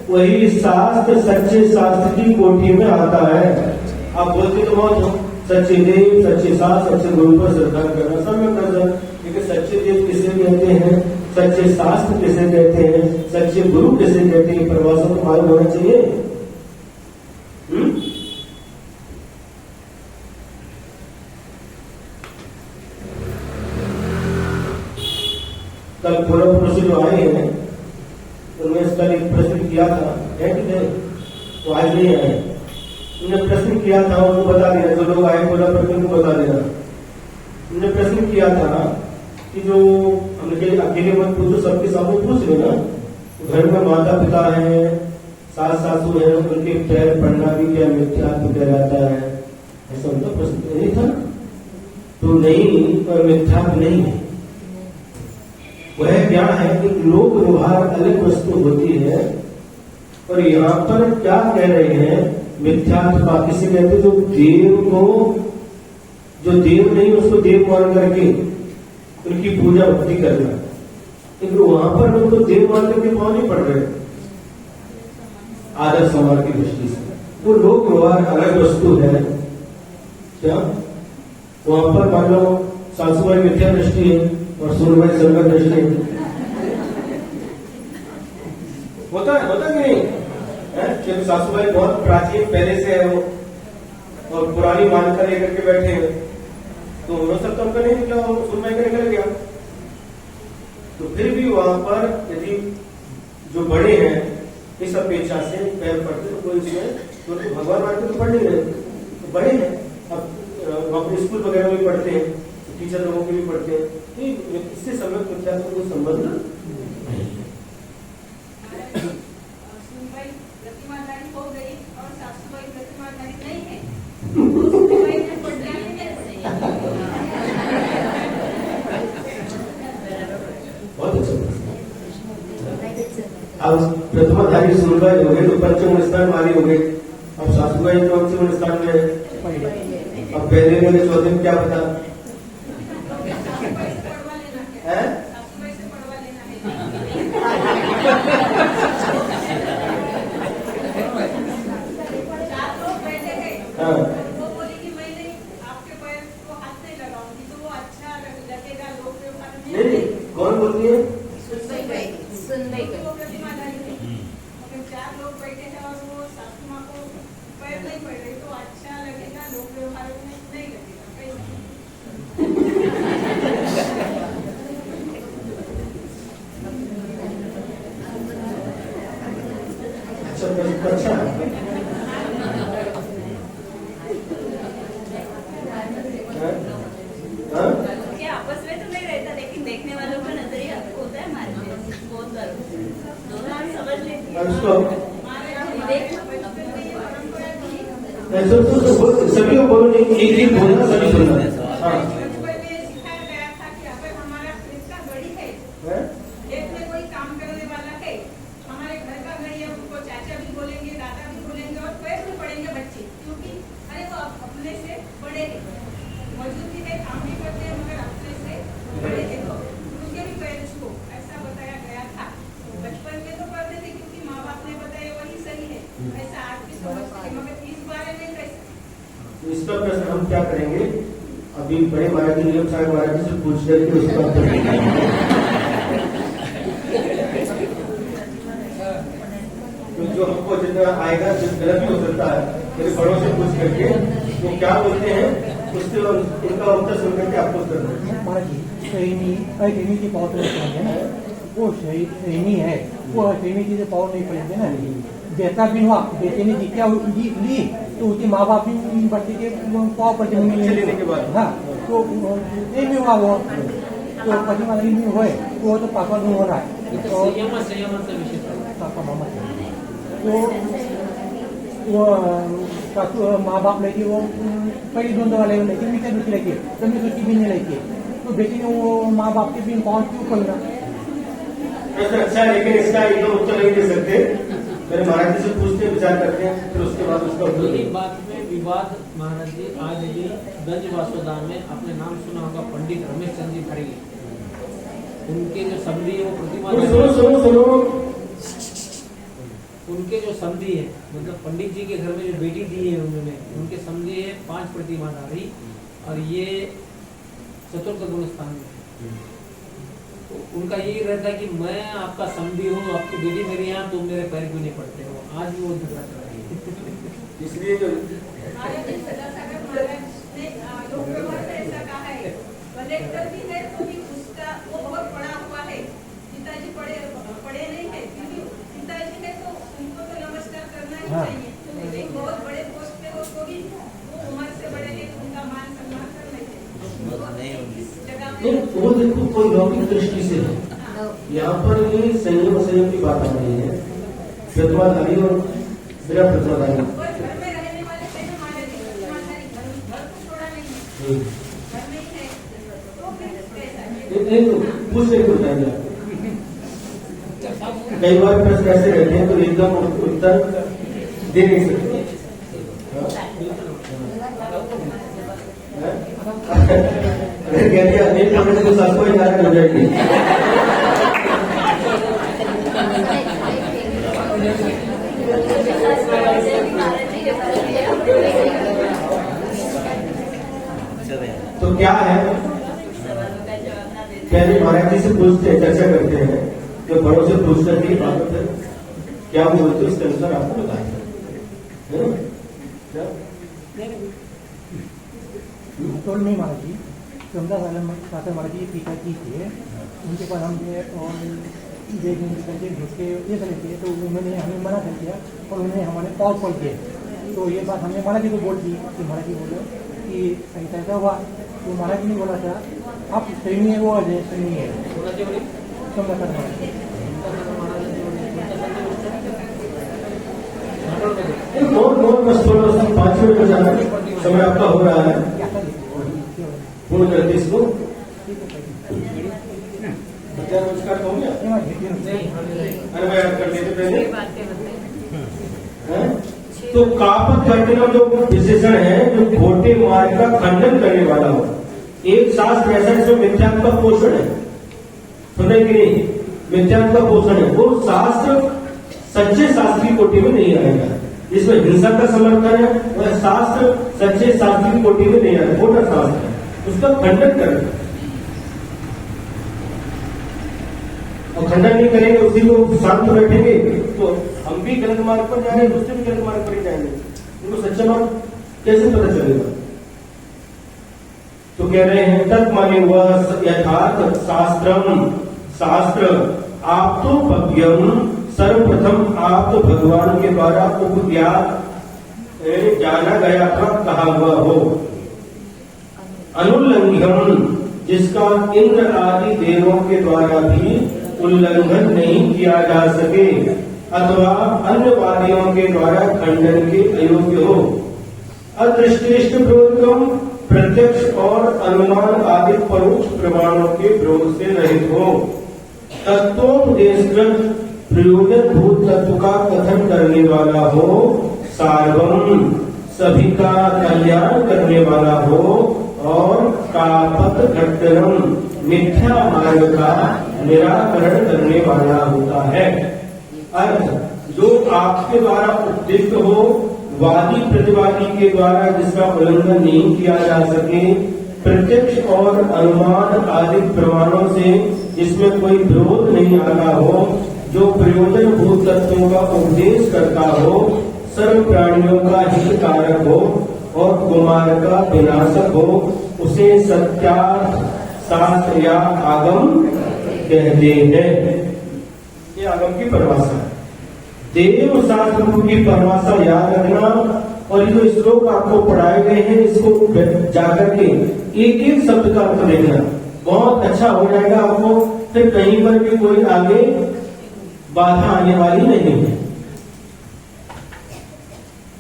वही शास्त्र सच्चे शास्त्र की कोटि में आता है। आप बोलते तो बहुत हो, सच्चे देव, सच्चे शास्त्र, सच्चे गुरु पर श्रद्धा करना, सब में करना, लेकिन सच्चे देव किसे कहते हैं, सच्चे शास्त्र किसे कहते हैं, सच्चे गुरु किसे कहते हैं, प्रवासों को मालूम होना चाहिए। कल पूर्व पुरुष जो आए हैं उन्होंने इसका एक प्रश्न किया था, है कि नहीं? वो आज नहीं आए, उन्होंने प्रश्न किया था, उनको बता देना, जो लोग आए बोला पर उनको बता देना। उन्होंने प्रश्न किया था कि जो हमने अकेले मत पूछो, सबके सामने पूछ लेना, घर में माता पिता है, सास सासू है, उनके पैर पड़ना भी क्या मिथ्यात्व कहलाता है, ऐसा उनका प्रश्न नहीं था। तो नहीं, और मिथ्यात्व नहीं है, वह क्या है कि लोक व्यवहार अलग वस्तु होती है। और यहाँ पर क्या कह रहे हैं, मिथ्यात्व बाकी से कहते हैं, जो देव को, जो देव नहीं उसको देव मान करके उनकी पूजा भक्ति करना, लेकिन वहां पर लोग तो देव मान करके पाँव नहीं पड़ रहे आदर समाज की दृष्टि से। वो लोक व्यवहार अलग वस्तु है। क्या वहां पर मान लो सासुमाई मिथ्या दृष्टि है और सूर्यभाई संगत दृष्टि होता कि नहीं है? क्योंकि सासुभाई बहुत प्राचीन पहले से है वो, और पुरानी मानकर लेकर के बैठे हैं, तो हो सकता उनका नहीं निकला, सूर्यभाई का निकल गया। तो फिर भी वहां पर यदि जो बड़े हैं इस अपेक्षा से पैर पड़ते तो कोई इसमें तो भगवान मान के तो पढ़ नहीं रहे, तो बड़े हैं, अब अपने स्कूल वगैरह में पढ़ते हैं, टीचर लोगों के भी पढ़ते हैं, इससे समय मिथ्यात्व कोई संबंध नहीं। सुनबाई प्रतिमाधारी हो गई और सासूबाई प्रतिमाधारी नहीं है, सुनबाई ने पढ़ना नहीं कैसे? बहुत अच्छा। अब प्रथमाधारी सुनबाई हो गए तो पंचम स्थान वाली हो गए, अब सासूबाई कौन से स्थान में है? अब पहले में चौथे में क्या पता है? हाँ। वो बोली कि मैं नहीं, आपके पैर को हाथ नहीं लगाऊंगी, तो वो अच्छा लगेगा लोग व्यवहार में। नहीं, कौन बोलती है? वो प्रतिमाधारी नहीं, मगर 4 लोग बैठे हैं और वो सासू माँ को पैर नहीं पड़ रही, तो अच्छा लगेगा लोग व्यवहार में नहीं लगेगा। अच्छा, ये आपस में तो नहीं रहता, लेकिन देखने वालों का नजरिया होता है हमारे पे, बहुत बार दोनों हम समझ लेते हैं। सभी को बोलो, नहीं एक ही बोलना, सभी सुनना। हाँ, सिखाया गया था कि अगर हमारा रिश्ता गड़ी है, खेत में कोई काम करने वाला है, हमारे घर का गड़ी है, उनको चाचा भी बोलेंगे, दादा भी बोलेंगे और पैर भी पड़ेंगे बच्चे, क्योंकि अरे वो अपने से बड़े हैं, मजदूरी है, काम भी करते हैं, मगर अपने से बड़े हैं, तो उनके भी पैर छुओ, ऐसा बताया गया था। बचपन में तो करते थे क्योंकि माँ बाप ने बताया वही सही है, ऐसा आज भी समझते हैं, मगर इस बारे में कैसे? इसका प्रश्न हम क्या करेंगे, अभी बड़े महाराज जी, नीलम साहब महाराज जी से पूछ करके उसका तो जो हमको जितना आएगा, जिस गलत भी हो सकता है, मेरे बड़ों से पूछ करके वो क्या बोलते हैं, उसके उनका उत्तर सुन करके आपको करना है। महाराज जी, सैनी की पावर नहीं पड़ेंगे ना, वो सैनी है, वो सैनी की पावर नहीं पड़ेंगे ना, बेटा भी हुआ, बेटे ने जीत्या ली तो उसके माँ बाप भी बच्चे के पाव पर जमीन लेने के बाद, हाँ, तो नहीं भी हुआ वो, तो प्रतिमाधारी नहीं हुए, वो तो पापा में हो रहा है, तो पापा मामा, तो वो सासू माँ बाप लेके वो पहली द्वंद्व वाले लेके मीठे दूसरी लेके, तो मैं दूसरी भी नहीं लेके, तो बेटी ने वो माँ बाप के भी पाँव क्यों पड़ना? अच्छा, लेकिन इसका एकदम उत्तर नहीं दे सकते, मेरे महाराज जी से पूछते हैं, विचार करते हैं, फिर उसके बाद उसका उत्तर। मेरी बात में विवाद महाराज जी, आज यदि गंज वासुदा में आपने नाम सुना होगा पंडित रमेश चंद्र जी खड़गे, उनके जो शबरी वो प्रतिमा, सुनो, उनके जो समधी है, मतलब पंडित जी के घर में जो बेटी दी है उन्होंने, उनके समधी है 5 प्रतिमाधारी, और ये चतुर्थ गुण स्थान में। तो उनका यही रहता है कि मैं आपका समधी हूँ, आपकी बेटी मेरे यहाँ, तुम मेरे पैर क्यों नहीं पड़ते हो। आज भी वो झगड़ा चल रही है। इसलिए जो हमारे जिस सदासागर महाराज ने लोक व्यवहार में ऐसा कहा है, कलेक्टर भी है तो भी उसका वो बहुत पढ़ा हुआ है, पिताजी पढ़े नहीं है, क्योंकि पिताजी है तो उनको तो नमस्कार करना ही चाहिए, लेकिन बहुत बड़े पोस्ट पे हो तो भी वो उम्र से बड़े हैं, उनका मान सम्मान करना चाहिए। नहीं, वो देखो कोई लौकिक दृष्टि से है। यहाँ पर ये संयम की बात आ रही है, प्रतिमाधारी और बिना प्रतिमाधारी। घर में रहने वाले थे हमारे प्रतिमाधारी, घर को छोड़ा नहीं है, घर में ही है, तो फिर कैसा है? नहीं तो पूछ नहीं बताएंगे। कई बार प्रश्न ऐसे रहते हैं तो एकदम उत्तर दे नहीं सकते। अगर कह दिया नहीं पकड़ने तो सबको ही जाकर हो जाएगी। तो क्या है, पहले महाराज जी से पूछते हैं, चर्चा करते हैं, जो बड़ों से पूछ करके बात है क्या बोलते इसके अनुसार आपको बताएंगे। टोल में महाराज जी 14 साल महाराज जी पिताजी थे, उनके पास हम और देखने करके घुस के ये करे थे, तो उन्होंने हमें मना कर दिया और उन्हें हमारे पाँव पड़ गए। तो ये बात हमने महाराज जी को बोल दी कि महाराज जी बोले कि ऐसा हुआ, तो महाराज जी ने बोला था आप सही है, वो अजय सही है। बहुत 5 मिनट में जाना समय आपका हो रहा है, पूर्ण करते इसको। नमस्कार कहूँगे अरे भाई आप कर लेते पहले। तो कापत करने का जो विशेषण है, जो खोटे मार्ग का खंडन करने वाला हो, एक शास्त्र ऐसा जिसमें मिथ्यात्व का पोषण है, सुने कि नहीं, मिथ्यात्व का पोषण है, वो शास्त्र सच्चे शास्त्र की कोटि में नहीं आएगा। जिसमें हिंसा का समर्थन है वह शास्त्र सच्चे शास्त्र की कोटि में नहीं आएगा, खोटा शास्त्र है, उसका खंडन करें। और खंडन नहीं करेंगे, उसी को शांत बैठेंगे तो हम भी गलत मार्ग पर जाएंगे, दूसरे भी गलत मार्ग पर ही जाएंगे। उनको सच्चा मार्ग कैसे पता चलेगा? तो कह रहे हैं तत् माने वह यथार्थ शास्त्रम, शास्त्र आप तो पद्यम, सर्वप्रथम आप तो भगवान के द्वारा उपज्ञात जाना गया था, कहा हुआ हो, अनुल्लंघन जिसका इंद्र आदि देवों के द्वारा भी उल्लंघन नहीं किया जा सके, अथवा अन्य वादियों के द्वारा खंडन के अयोग्य हो, अदृष्टिष्ट विरोधम प्रत्यक्ष और अनुमान आदि परोक्ष प्रमाणों के विरोध से रहित हो, तत्वोपदेशकृत प्रयोजन भूत तत्व का कथन करने वाला हो, सार्वम सभी का कल्याण करने वाला हो, और कापत घट्टरम मिथ्या मार्ग का निराकरण करने वाला होता है। अर्थ जो आपके द्वारा उपदिष्ट हो, वादी प्रतिवादी के द्वारा जिसका उल्लंघन नहीं किया जा सके, प्रत्यक्ष और अनुमान आदि प्रमाणों से जिसमें कोई विरोध नहीं आता हो, जो प्रयोजन भूत तत्वों का उपदेश करता हो, सर्व प्राणियों का हितकारक हो और कुमार का विनाशक हो, उसे सत्यार्थ शास्त्र या आगम कहते हैं। ये आगम की परिभाषा है। देव शास्त्र की परिभाषा याद रखना, और ये जो श्लोक आपको पढ़ाए गए हैं इसको जाकर के एक एक शब्द का अर्थ देखना, बहुत अच्छा हो जाएगा आपको। फिर कहीं पर भी कोई आगे बाधा आने वाली नहीं है।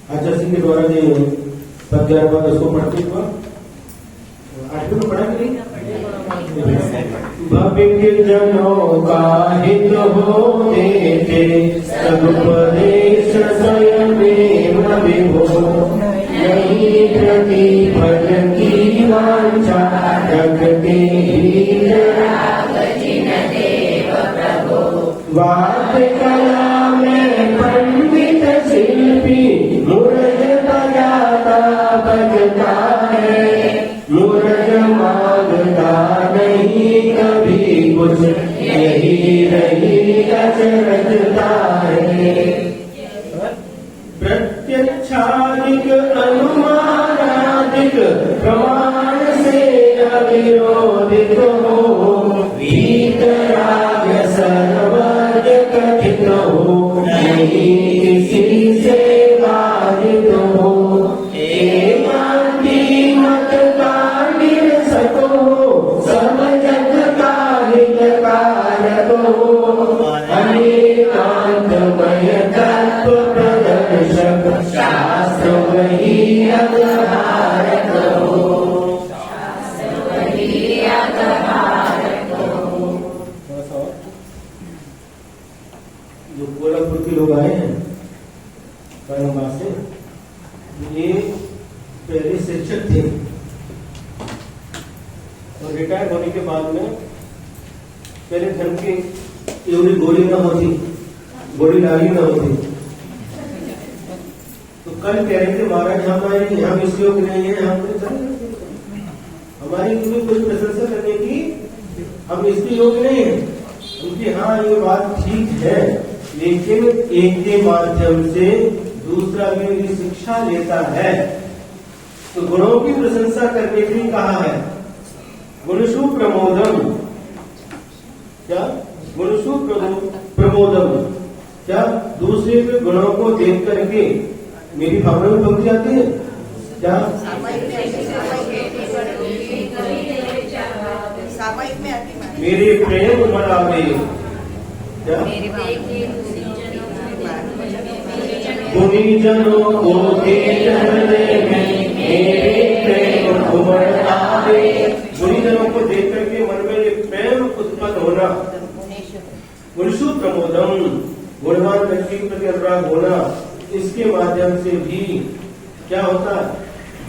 आचार्य सिंह के द्वारा जो पद्य उसको पढ़ते हुआ 8वीं में पढ़ा कि नहीं? भविष्य जनों का हित होते थे, सदुपदेश स्वयं विभो, नहीं प्रतिफल की वांछा रखते वाद कला में प्रत्यक्षादिक अनुमानादिक प्रमाण से अविरोधित हो, वीतराग सर्वज्ञ कथित हो, नहीं किसी से बाधित हो, एकांती मत का निरसक हो, सब जग का हितकारक हो, अनेकांतमय तत्व प्रदर्शक, शास्त्र वही अवधारक हो। जो कोल्हापुर के लोग आए हैं औरंगाबाद से, ये पहले शिक्षक थे और रिटायर होने के बाद में पहले धन की एवरी गोली न होती, गोली नाली न होती, तो कल कह रहे थे महाराज हमारे हम इस योग नहीं है, हमारी तुम्हें कोई प्रशंसा करने की हम इसके योग नहीं है। उनकी हाँ ये बात ठीक है, लेकिन एक के माध्यम से दूसरा भी उनकी शिक्षा लेता है, तो गुणों की प्रशंसा करने के लिए कहा है गुणसु प्रमोदम। क्या गुणसु प्रमोदम, क्या दूसरे के गुणों को देख करके मेरी भावना में पहुंच जाती है क्या? मेरे प्रेम बढ़ावे, क्या गुणीजनों को देखने में मेरे प्रेम बढ़ावे। गुणीजनों को देख करके मन में ये प्रेम उत्पन्न होना, गुणसु प्रमोदम, गुणवान व्यक्ति के प्रति अनुराग होना, इसके माध्यम से भी क्या होता है?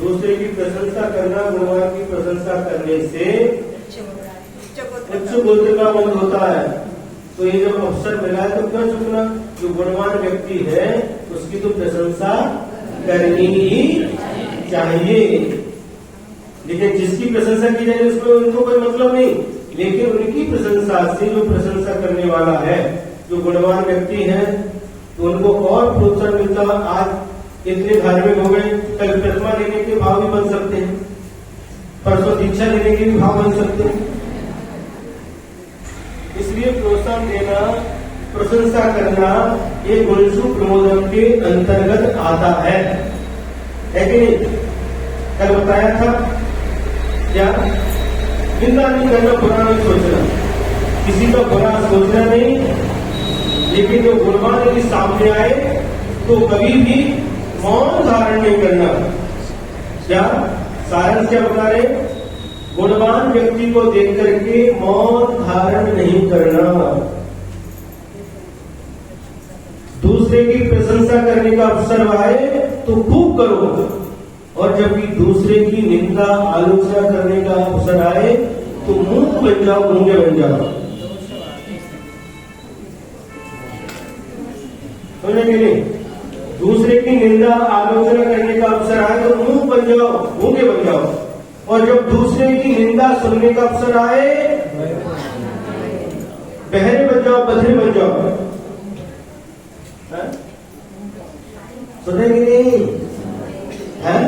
दूसरे की प्रशंसा करना, गुणवान की प्रशंसा करने से उच्च बुद्धि का बोध होता है। तो ये जब अवसर मिला है तो क्यों चुकना? जो गुणवान व्यक्ति है उसकी तो प्रशंसा करनी ही चाहिए, लेकिन जिसकी प्रशंसा की जाए उसमें उनको कोई मतलब नहीं, लेकिन उनकी प्रशंसा से जो प्रशंसा करने वाला है, जो गुणवान व्यक्ति है, तो उनको और प्रोत्साहन मिलता है। आज इतने धार्मिक हो गए, कल प्रतिमा लेने के भाव भी बन सकते हैं, परसों दीक्षा लेने के भी भाव बन सकते हैं। इसलिए प्रोत्साहन देना, प्रशंसा करना ये गुणसु प्रमोदन के अंतर्गत आता है कि नहीं? कल बताया था क्या? निंदा नहीं करना, बुरा नहीं सोचना, किसी का बुरा सोचना नहीं, लेकिन जो गुणवान यदि सामने आए तो कभी भी मौन धारण नहीं करना। क्या सारंश क्या बता रहे? गुणवान व्यक्ति को देख करके मौन धारण नहीं करना, दूसरे की प्रशंसा करने का अवसर आए तो खूब करो, और जबकि दूसरे की निंदा आलोचना करने का अवसर आए तो मूक बन जाओ, गूंगे बन जाओ। समझे कि नहीं? दूसरे की निंदा आलोचना करने का अवसर आए तो मूक बन जाओ, गूंगे बन जाओ, और जब दूसरे की निंदा सुनने का अवसर आए बहरे बन जाओ, बधरे बन जाओ। सुनेंगे नहीं है?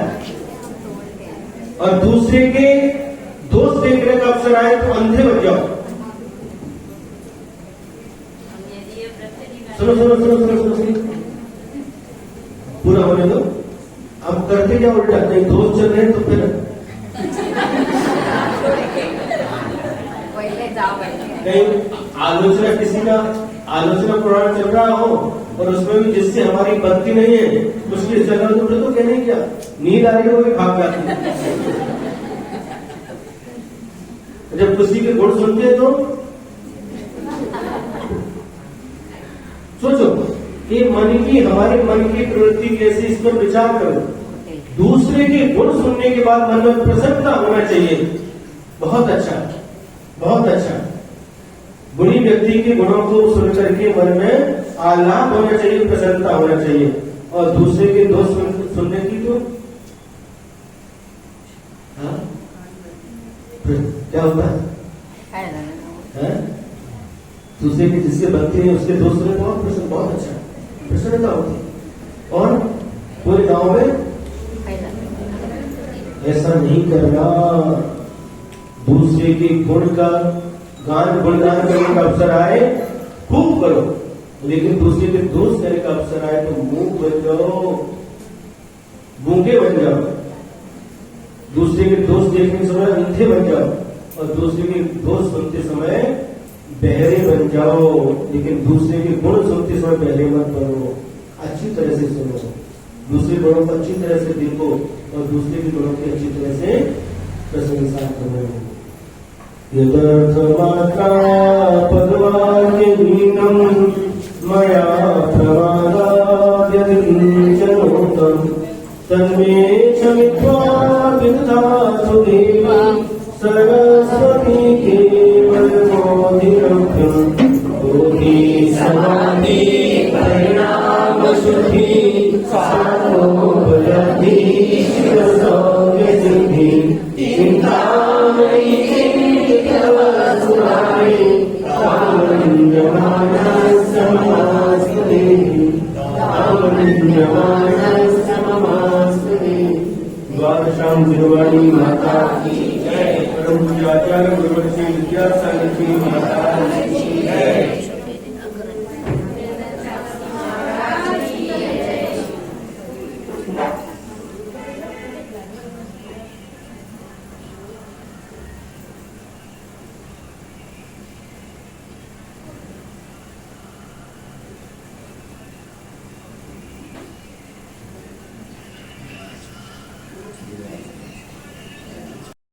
और दूसरे के दोष देखने का अवसर आए तो अंधे बन जाओ। सुनो सुनो सुनो सुनो सुनो सुनो, पूरा होने दो। अब करते क्या उल्टा, नहीं दोस्त चल रहे हैं तो फिर कहीं आलोचना, किसी का आलोचना पुराण चल रहा हो और उसमें भी जिससे हमारी बनती नहीं है उसकी चल रहा तो कहने क्या, नींद आ रही है वो भी भाग जाती है। जब किसी के गुण सुनते हैं तो सोचो कि मन की, हमारे मन की प्रवृत्ति कैसी, इस पर विचार करो। दूसरे के गुण सुनने के बाद मन में प्रसन्नता होना चाहिए। बहुत अच्छा, बहुत अच्छा। गुणी व्यक्ति के गुणों को सुन करके मन में आह्लाद होना चाहिए, प्रसन्नता होना चाहिए, और दूसरे के दोष सुनने की तो क्या होता है? दूसरे के जिससे बनते हैं उसके दोस्त सुनने बहुत अच्छा प्रसन्नता होती है। और कोई गांव में ऐसा नहीं करना। दूसरे के गुण का गुणगान करने का अवसर आए खूब करो, लेकिन दूसरे के दोष करने का अवसर आए तो मुंह बन जाओ, गूंगे बन जाओ, दूसरे के दोष देखने के समय अंधे बन जाओ और दूसरे के दोष सुनते समय बहरे बन जाओ, लेकिन दूसरे के गुण सुनते समय बहरे मत बनो। अच्छी तरह से सुनो, दूसरे गुणों को अच्छी तरह से देखो और दूसरे के गुणों की अच्छी तरह से प्रशंसा करो। यदर्थमात्रा पदवाक्यहीनं मया प्रमादाद् यदि किञ्चनोक्तं तन्मे क्षमित्वा विदधातु देवी सरस्वती केवलमोदिरभ्यं बोधि समाधि परिणामशुद्धि साधोपलब्धि शिवसौख्यसिद्धि चिन्तामयि द्वादशां गुरुवाणी माता की जय। परम पूज्य आचार्य गुरुवर्षी विद्यासागर की माता की